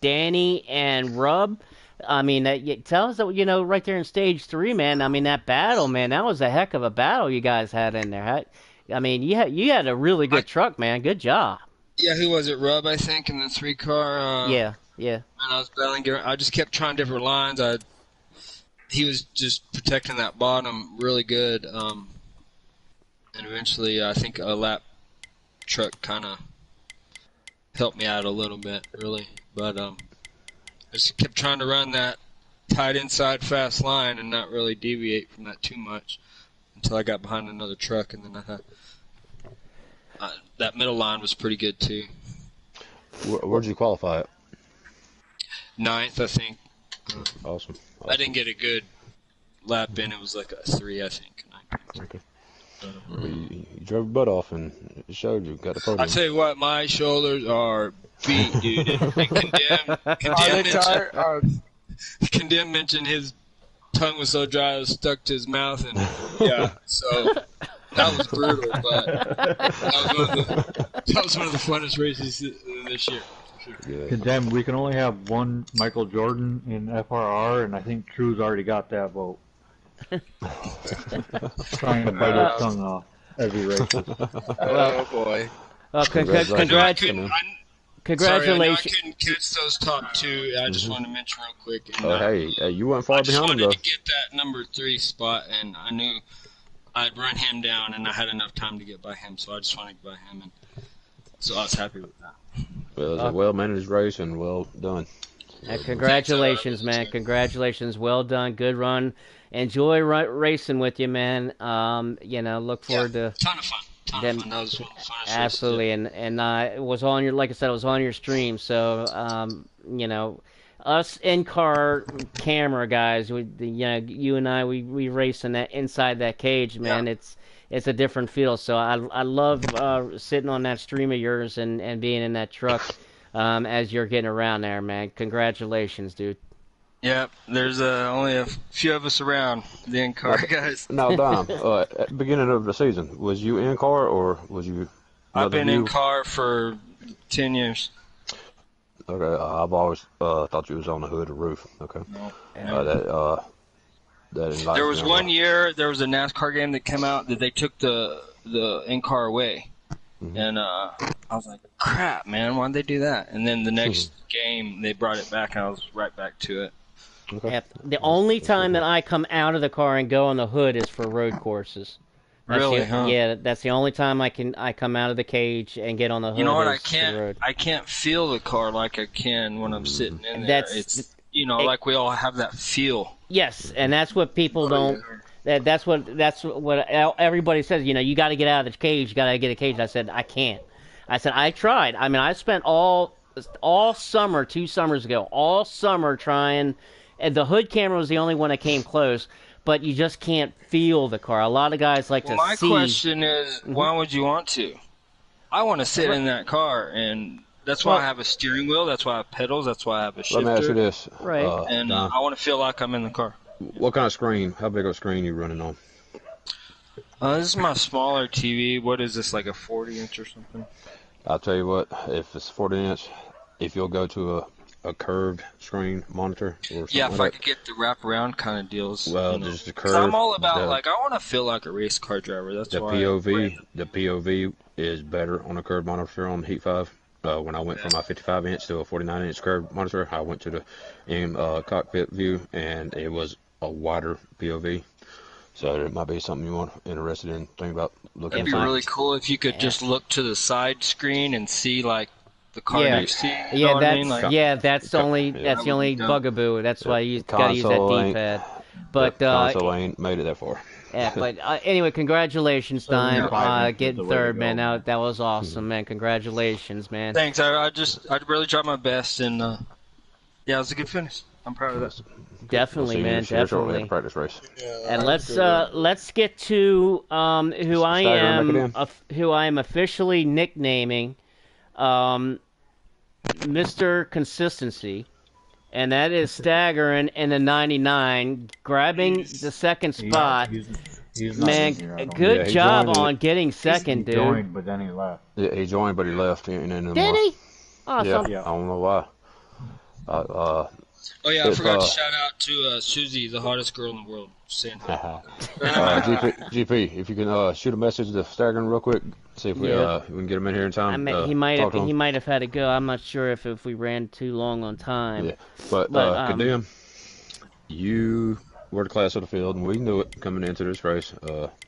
A: Danny and Rub. I mean, tell us that right there in stage 3, man. I mean, that battle, man, that was a heck of a battle you guys had in there. I mean, you had a really good truck, man. Good job.
E: Yeah, who was it? Rub, I think, in the 3-car.
A: Yeah.
E: And I was battling. I just kept trying different lines. He was just protecting that bottom really good. And eventually, I think a lap truck kind of helped me out a little bit, really. But I just kept trying to run that tight inside fast line and not really deviate from that too much until I got behind another truck, and then I had. That middle line was pretty good too.
D: Where'd you qualify at? 9th,
E: I think.
D: Awesome.
E: I didn't get a good lap in. It was like a 3, I think.
D: Okay. You drove your butt off, and it showed you. Got the podium.
E: I tell you what, my shoulders are beat, dude. And Condemned mentioned his tongue was so dry it was stuck to his mouth, and yeah, so. That was brutal, but that was one of the funnest races this year. Sure.
B: Yeah. Condemned, we can only have one Michael Jordan in FRR, and I think True's already got that vote. Trying to bite his tongue off every race.
C: Oh, boy.
A: Well, congratulations.
E: Sorry, I couldn't catch those top 2. I just wanted to mention real quick. And,
D: hey, you weren't far behind him, though.
E: I just wanted to get that number 3 spot, and I knew I'd run him down, and I had enough time to get by him, so I just wanted to get by him, and so I was happy with that.
D: Well, it was a well-managed race and well done.
A: Congratulations, man. Congratulations. Well done. Good run. Enjoy racing with you, man. Look forward to
E: ton of fun. That was one of the funnest
A: absolutely,
E: races.
A: and it was on your, like I said, it was on your stream, so us in-car camera guys, you and I, we race in that inside that cage, man. Yeah. It's a different feel. So I love sitting on that stream of yours and being in that truck as you're getting around there, man. Congratulations, dude.
E: Yeah, there's only a few of us around, the in-car guys.
D: Now, Dom, at the beginning of the season, was you in-car or was you?
E: I've been in-car for 10 years.
D: Okay, I've always thought you was on the hood or roof. Okay. No.
E: There was one year, there was a NASCAR game that came out that they took the in-car away. Mm-hmm. And I was like, crap, man, why'd they do that? And then the next game, they brought it back, and I was right back to it.
A: Okay. Yeah, the only time that I come out of the car and go on the hood is for road courses.
E: Really, huh?
A: Yeah, that's the only time I come out of the cage and get on the hood.
E: You know what? I can't feel the car like I can when I'm sitting in there. It's like we all have that feel.
A: Yes, and that's what people don't. That's what everybody says. You know, you got to get out of the cage. You got to get a cage. I said I can't. I said I tried. I mean, I spent all summer, 2 summers ago, all summer trying. And the hood camera was the only one that came close. But you just can't feel the car. A lot of guys like to
E: My
A: see.
E: question is, why would you want to? I want to sit in that car, and that's why I have a steering wheel. That's why I have pedals. That's why I have a shifter.
D: Let me ask you this.
A: Right.
E: And I want to feel like I'm in the car.
D: What kind of screen? How big of a screen you running on?
E: This is my smaller TV. What is this, like a 40-inch or something?
D: I'll tell you what. If it's 40-inch, if you'll go to a curved screen monitor or something
E: If I could get the wraparound kind of deals.
D: Well, just the curve.
E: 'Cause I'm all about I want to feel like a race car driver. That's
D: the
E: why.
D: The POV is better on a curved monitor on the Heat 5. When I went from my 55-inch to a 49-inch curved monitor, I went to the cockpit view, and it was a wider POV. So it might be something you want interested in thinking about looking.
E: It'd be really cool if you could just look to the side screen and see like the car next to you. You know what I mean?
A: That's the only bugaboo. That's why you got to use that D-pad. But
D: console ain't made it that far.
A: Yeah, but anyway, congratulations, Dime, getting third, man. That was awesome, man. Congratulations, man.
E: Thanks. I really tried my best, and it was a good finish. I'm proud of that.
A: Definitely, man. Definitely.
D: Practice race.
A: And let's get to who I am officially nicknaming Mr. Consistency. And that is staggering in the 99, grabbing the second spot.
B: He's
A: man, good job on getting second, dude.
B: He joined, but then he left.
D: Yeah, he joined, but he left. Did
A: he? Awesome.
D: Yeah, I don't know why.
E: I forgot to shout out to Susie, the hottest girl in the world.
D: GP, if you can shoot a message to Staggering real quick, see if we can get him in here in time.
A: He might have had to go. I'm not sure if we ran too long on time.
D: Yeah, but Kadim, you were the class of the field, and we knew it coming into this race.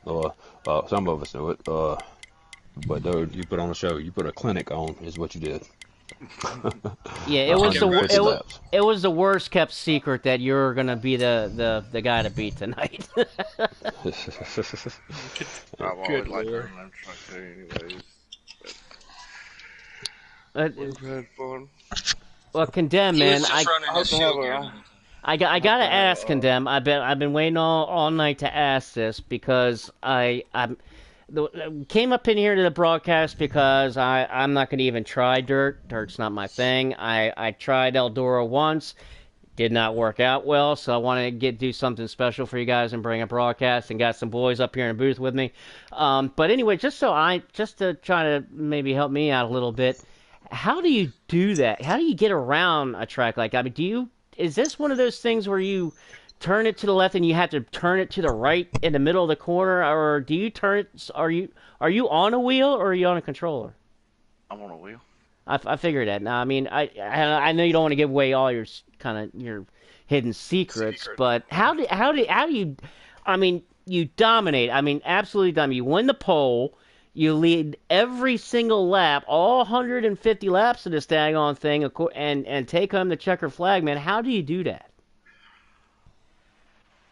D: Some of us knew it. But dude, you put on a show. You put a clinic on, is what you did.
A: Yeah, it was the worst kept secret that you're gonna be the guy to beat tonight.
C: I've always liked running them trucks anyways. We've had fun.
A: Well, Condemn, man, I gotta ask Condemn. I've been waiting all night to ask this because I came up in here to the broadcast because I'm not going to even try dirt. Dirt's not my thing. I tried Eldorado once. Did not work out well, so I wanted to do something special for you guys and bring a broadcast and got some boys up here in the booth with me. But anyway, just to try to maybe help me out a little bit, how do you do that? How do you get around a track like that? I mean, is this one of those things where you turn it to the left and you have to turn it to the right in the middle of the corner, or do you turn it? Are you on a wheel or are you on a controller?
C: I'm on a wheel.
A: I figured that. Now, I mean, I know you don't want to give away all your your hidden secrets, but how do you? I mean, you dominate. I mean, absolutely dominate. You win the pole. You lead every single lap, all 150 laps of this daggone thing, and take home the checker flag, man. How do you do that?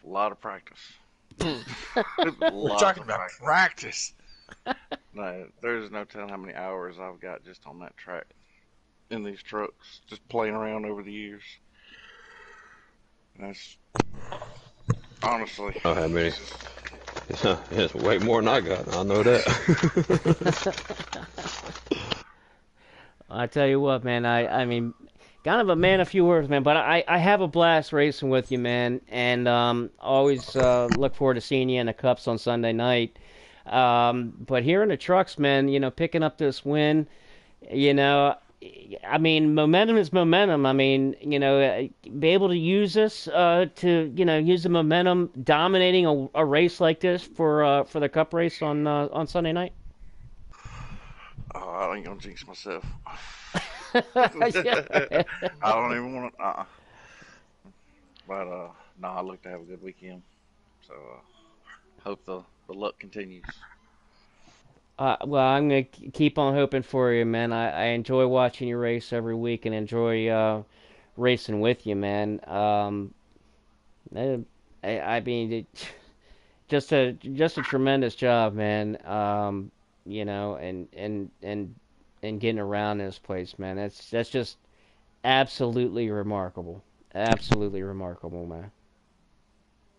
C: A lot of practice.
E: We're talking about practice.
C: No, there's no telling how many hours I've got just on that track in these trucks, just playing around over the years. That's honestly.
D: Oh, how many? It's way more than I got. I know that.
A: I tell you what, man. I mean, kind of a man of few words, man. But I have a blast racing with you, man, and always look forward to seeing you in the cups on Sunday night. But here in the trucks, man, you know, picking up this win, you know, I mean, momentum is momentum. I mean, you know, be able to use this to, you know, use the momentum, dominating a race like this for the cup race on Sunday night.
C: Oh, I ain't gonna jinx myself. I don't even want to. But no, I look to have a good weekend. So hope the luck continues.
A: Well, I'm going to keep on hoping for you, man. I enjoy watching you race every week and enjoy racing with you, man. I mean, just a tremendous job, man. You know, and getting around this place, man. That's just absolutely remarkable. Absolutely remarkable, man.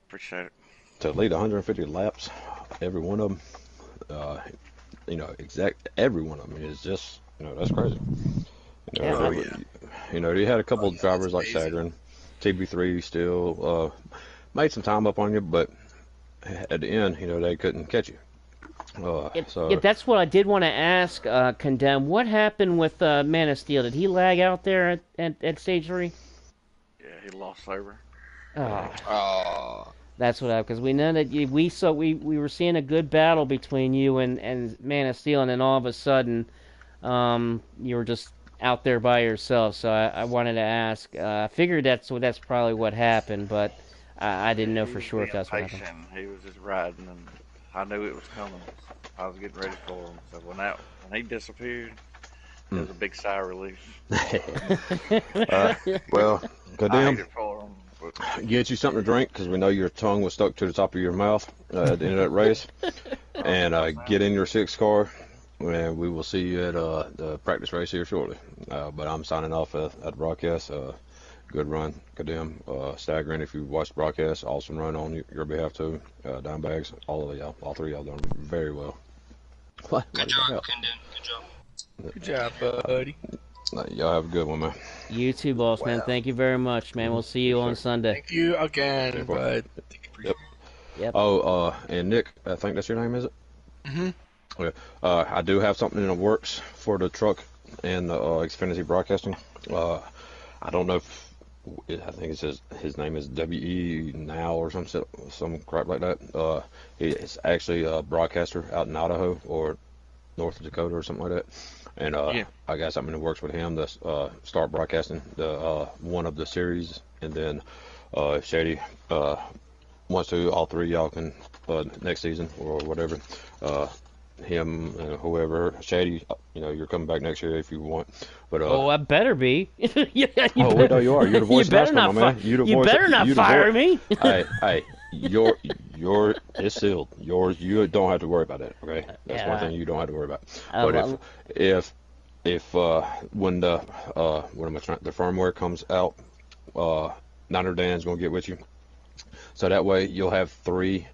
F: Appreciate it.
D: To lead 150 laps, every one of them, every one of them is just, that's crazy.
A: Yeah,
D: You had a couple of
C: Yeah, that's
D: drivers like
C: amazing.
D: Sagrin, TB3 still made some time up on you, but at the end, they couldn't catch you.
A: Yeah, that's what I did want to ask, Condemn. What happened with Man of Steel? Did he lag out there at stage 3?
F: Yeah, he lost over.
A: Oh,
C: Oh,
A: that's what I, because we know that we were seeing a good battle between you and Man of Steel, and then all of a sudden, you were just out there by yourself. So I wanted to ask. I figured that's probably what happened, but I didn't know
F: He
A: for
F: was
A: sure if
F: being
A: that's what happened.
F: patient. He was just riding, and I knew it was coming. I was getting ready for him. So when he disappeared, it was a big sigh of relief.
D: Well,
F: I
D: goddamn,
F: hated for him. But
D: get you something to drink because we know your tongue was stuck to the top of your mouth at the end of that race. And get in your 6 car, and we will see you at the practice race here shortly. But I'm signing off at the broadcast. Good run, Kadim. Staggering if you watched the broadcast. Awesome run on your behalf too. Dimebags, all of y'all, all 3 of y'all done very well.
E: Good job, Kendon. Good job.
C: good job, buddy.
D: Y'all have a good one, man.
A: You too, boss man.
C: Well,
A: Thank you very much, man. We'll see you on Sunday.
C: thank you again,
D: Yeah, boy.
C: bud.
D: Yep.
A: Yep.
D: Oh, and Nick, I think that's your name, is it?
C: Mm-hmm.
D: Okay. I do have something in the works for the truck and the Xfinity broadcasting. I don't know if I think it says his name is WE Now or some crap like that. He's actually a broadcaster out in Idaho or North Dakota or something like that. And
C: Yeah.
D: I got something in the works with him to start broadcasting the one of the series, and then if Shady wants to, all 3 of y'all can next season or whatever. Him and whoever, Shady, you're coming back next year if you want. But
A: Oh, I better be. Yeah,
D: oh, wait, no, you are. You're the voice
A: you better
D: of NASCAR,
A: not
D: my man.
A: You better not fire me.
D: Hey, it's sealed. You don't have to worry about that. Okay, that's one thing you don't have to worry about. But if when the the firmware comes out, Niner Dan's gonna get with you. So that way you'll have 3,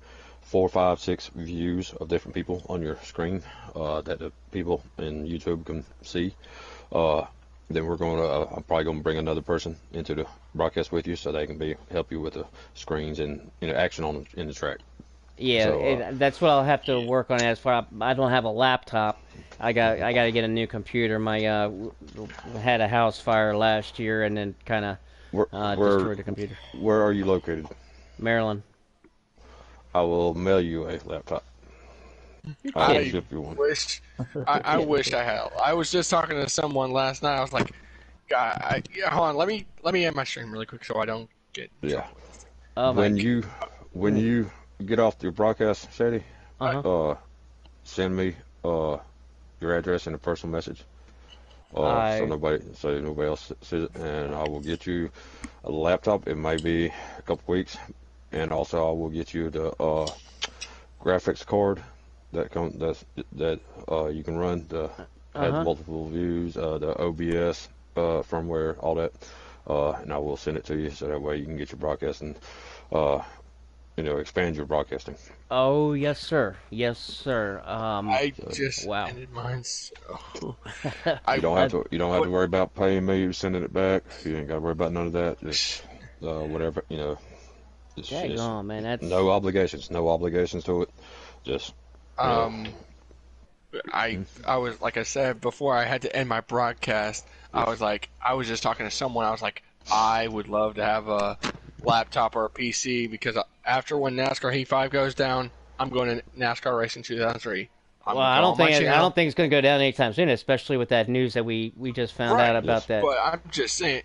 D: 4, 5, 6 views of different people on your screen that the people in YouTube can see. Then I'm probably gonna bring another person into the broadcast with you so they can help you with the screens and action in the track.
A: Yeah,
D: So,
A: that's what I'll have to work on. As far I don't have a laptop. I got to get a new computer. My had a house fire last year and then kind of destroyed the computer.
D: Where are you located?
A: Maryland.
D: I will mail you a laptop.
C: I
D: Ship you one.
C: wish I wish I had. I was just talking to someone last night. I was like, God, hold on. Let me end my stream really quick so I don't get.
D: Yeah.
A: Oh my.
D: When you get off your broadcast, Shady,
A: Uh-huh.
D: send me your address and a personal message. So nobody else sees it, and I will get you a laptop. It may be a couple weeks, and also I will get you the graphics card that you can run has multiple views, the OBS firmware, all that, and I will send it to you so that way you can get your broadcasting, expand your broadcasting.
A: Oh yes, sir. Yes, sir.
C: I just
A: wow.
C: ended mine. So
D: You don't have to worry about paying me, sending it back. You ain't got to worry about none of that. Just whatever, It's
A: Dang
D: just
A: on, man. That's
D: no obligations to it. Just
C: I was like I said before I had to end my broadcast. I was just talking to someone. I was like, I would love to have a laptop or a PC because after when NASCAR Heat 5 goes down, I'm going to NASCAR Racing 2003.
A: well, I don't think it's going to go down anytime soon, especially with that news that we just found out about that.
C: But I'm just saying.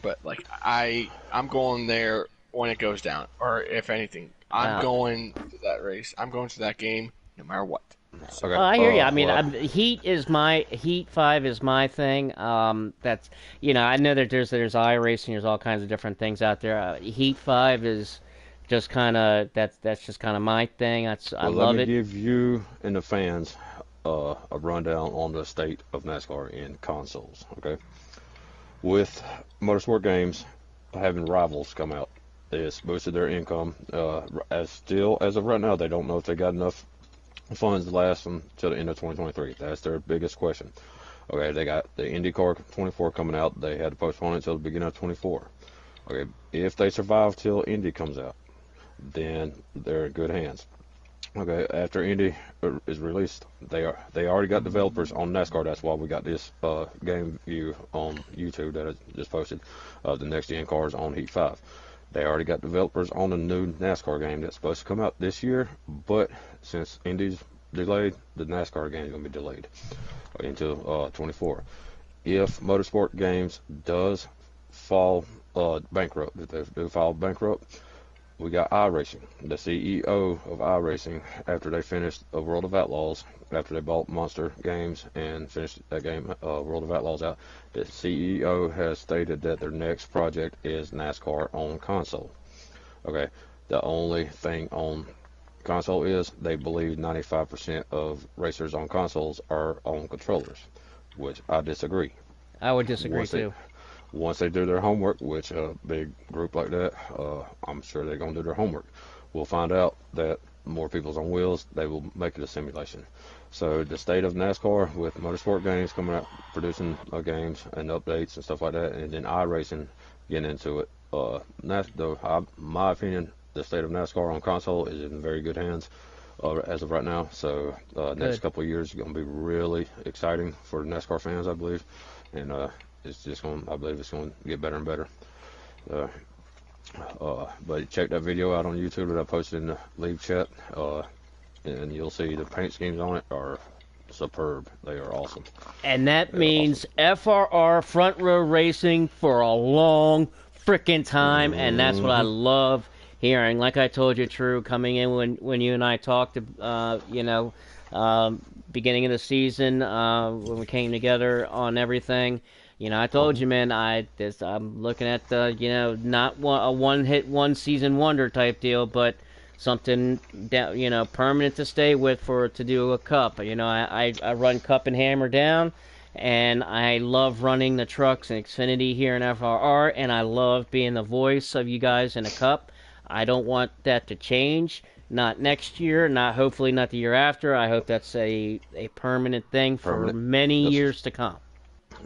C: But like I'm going there when it goes down, or if anything, I'm going to that race. I'm going to that game no matter what.
D: okay.
A: Well, I hear you. I mean,
D: well,
A: Heat 5 is my thing. That's I know that there's iRacing, there's all kinds of different things out there. Heat 5 is just kind of that's just kind of my thing. I
D: Well, let
A: love
D: me
A: it.
D: give you and the fans a rundown on the state of NASCAR in consoles. Okay, with motorsport games having rivals come out, it's boosted their income. As of right now, they don't know if they got enough funds to last them till the end of 2023. That's their biggest question. Okay, they got the IndyCar 24 coming out. They had to postpone it until the beginning of 24. Okay, if they survive till Indy comes out, then they're in good hands. Okay, after Indy is released, they already got developers on NASCAR. That's why we got this game view on YouTube that I just posted of the next gen cars on Heat 5. They already got developers on a new NASCAR game that's supposed to come out this year, but since Indy's delayed, the NASCAR game is going to be delayed until 24. If Motorsport Games does fall bankrupt, if they do fall bankrupt, we got iRacing, the CEO of iRacing, after they finished World of Outlaws, after they bought Monster Games and finished that game, World of Outlaws out, the CEO has stated that their next project is NASCAR on console. Okay, the only thing on console is they believe 95% of racers on consoles are on controllers, which I disagree.
A: I would disagree
D: Once they
A: too.
D: once they do their homework, which a big group like that, I'm sure they're gonna do their homework. We'll find out that more people's on wheels, they will make it a simulation. So the state of NASCAR with motorsport games coming out, producing games and updates and stuff like that, and then iRacing getting into it. My opinion, the state of NASCAR on console is in very good hands as of right now. So next
A: Good.
D: couple of years is going to be really exciting for NASCAR fans, I believe, and it's just going. I believe it's going to get better and better. Uh, but check that video out on YouTube that I posted in the leave chat, and you'll see the paint schemes on it are superb. They are awesome.
A: And that
D: They are awesome.
A: means FRR front row racing for a long freaking time, and that's what I
D: Hmm.
A: love hearing. Like I told you, True, coming in when you and I talked, beginning of the season, when we came together on everything. I told you, man, I'm looking at the, not a one hit, one season wonder type deal, but something that permanent to stay with for to do a cup. I run Cup and Hammer down, and I love running the trucks and Xfinity here in FRR, and I love being the voice of you guys in a cup. I don't want that to change. Not next year, not hopefully not the year after. I hope that's a permanent thing for
D: Permanent.
A: many
D: Yes,
A: years to come.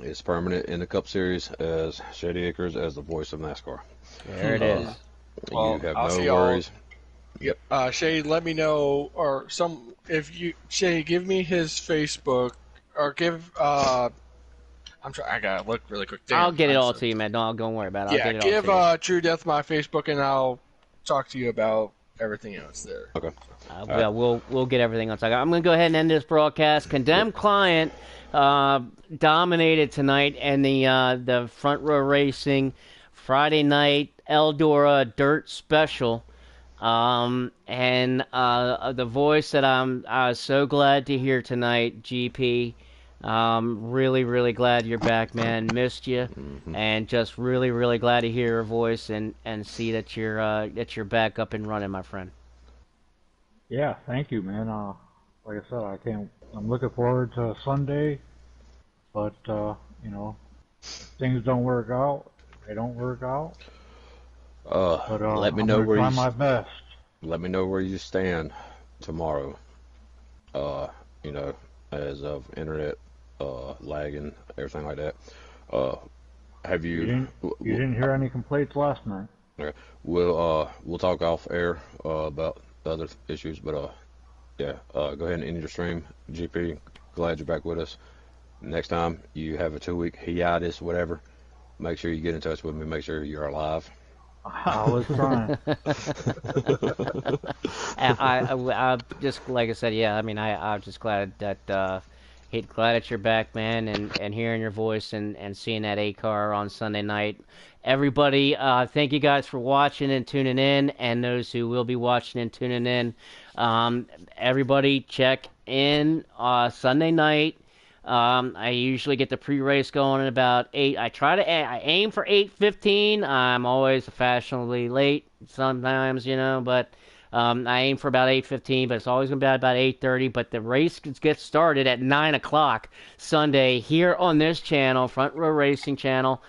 D: it's permanent in the Cup Series as Shady Acres as the voice of NASCAR.
A: There it
D: Uh,
A: is.
D: you
C: Well,
D: have
C: I'll
D: no
C: see y'all.
D: worries.
C: Yep. Shay, let me know, or some if you Shay, give me his Facebook, or give. I'm trying. I gotta look really quick.
A: I'll
C: Damn,
A: get it
C: I'm
A: all
C: so.
A: to you, man. Don't worry about it. I'll
C: Yeah,
A: get it all
C: give
A: to you.
C: True Death my Facebook, and I'll talk to you about everything else there.
D: Okay. All right.
A: We'll get everything on. I'm going to go ahead and end this broadcast.
D: Yep.
A: Condemned client dominated tonight, and the front row racing Friday night Eldorado Dirt Special. And the voice that I was so glad to hear tonight, GP. Really, really glad you're back, man. Missed you,
D: Hmm.
A: and just really, really glad to hear your voice and see that you're back up and running, my friend.
B: Yeah, thank you, man. Like I said, I'm looking forward to Sunday, but if things don't work out, they don't work out. But
D: Let me
B: I'm
D: know
B: gonna
D: where
B: try
D: you
B: my best.
D: let me know where you stand tomorrow. Uh, you know, as of internet lagging, everything like that. Uh, have
B: You
D: you?
B: didn't you didn't hear any complaints last night.
D: Okay. We'll talk off air about the other issues, but yeah, go ahead and end your stream, GP. Glad you're back with us. Next time you have a 2 week hiatus, whatever, make sure you get in touch with me. Make sure you're alive.
B: I was trying.
A: I just like I said, yeah. I mean, I'm just glad that glad that you're back, man, and hearing your voice and seeing that A car on Sunday night. Everybody, thank you guys for watching and tuning in, and those who will be watching and tuning in. Everybody, check in Sunday night. I usually get the pre-race going at about 8. I aim for 8:15. I'm always fashionably late sometimes, but I aim for about 8:15, but it's always going to be about 8:30. But the race gets started at 9 o'clock Sunday here on this channel, Front Row Racing Channel.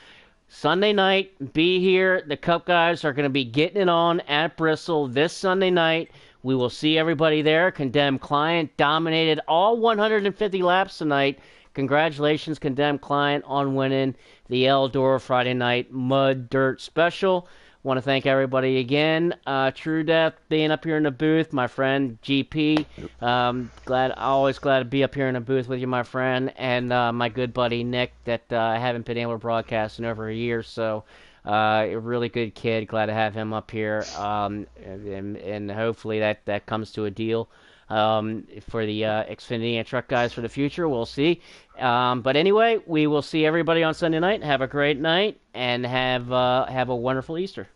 A: Sunday night, be here. The Cup guys are going to be getting it on at Bristol this Sunday night. We will see everybody there. Condemned Client dominated all 150 laps tonight. Congratulations, Condemned Client, on winning the Eldorado Friday Night Mud Dirt Special. Want to thank everybody again. True Death being up here in the booth, my friend GP. Always glad to be up here in the booth with you, my friend, and my good buddy Nick that I haven't been able to broadcast in over a year. So, a really good kid. Glad to have him up here, and hopefully that comes to a deal for the Xfinity and Truck guys for the future. We'll see. But anyway, we will see everybody on Sunday night. Have a great night, and have a wonderful Easter.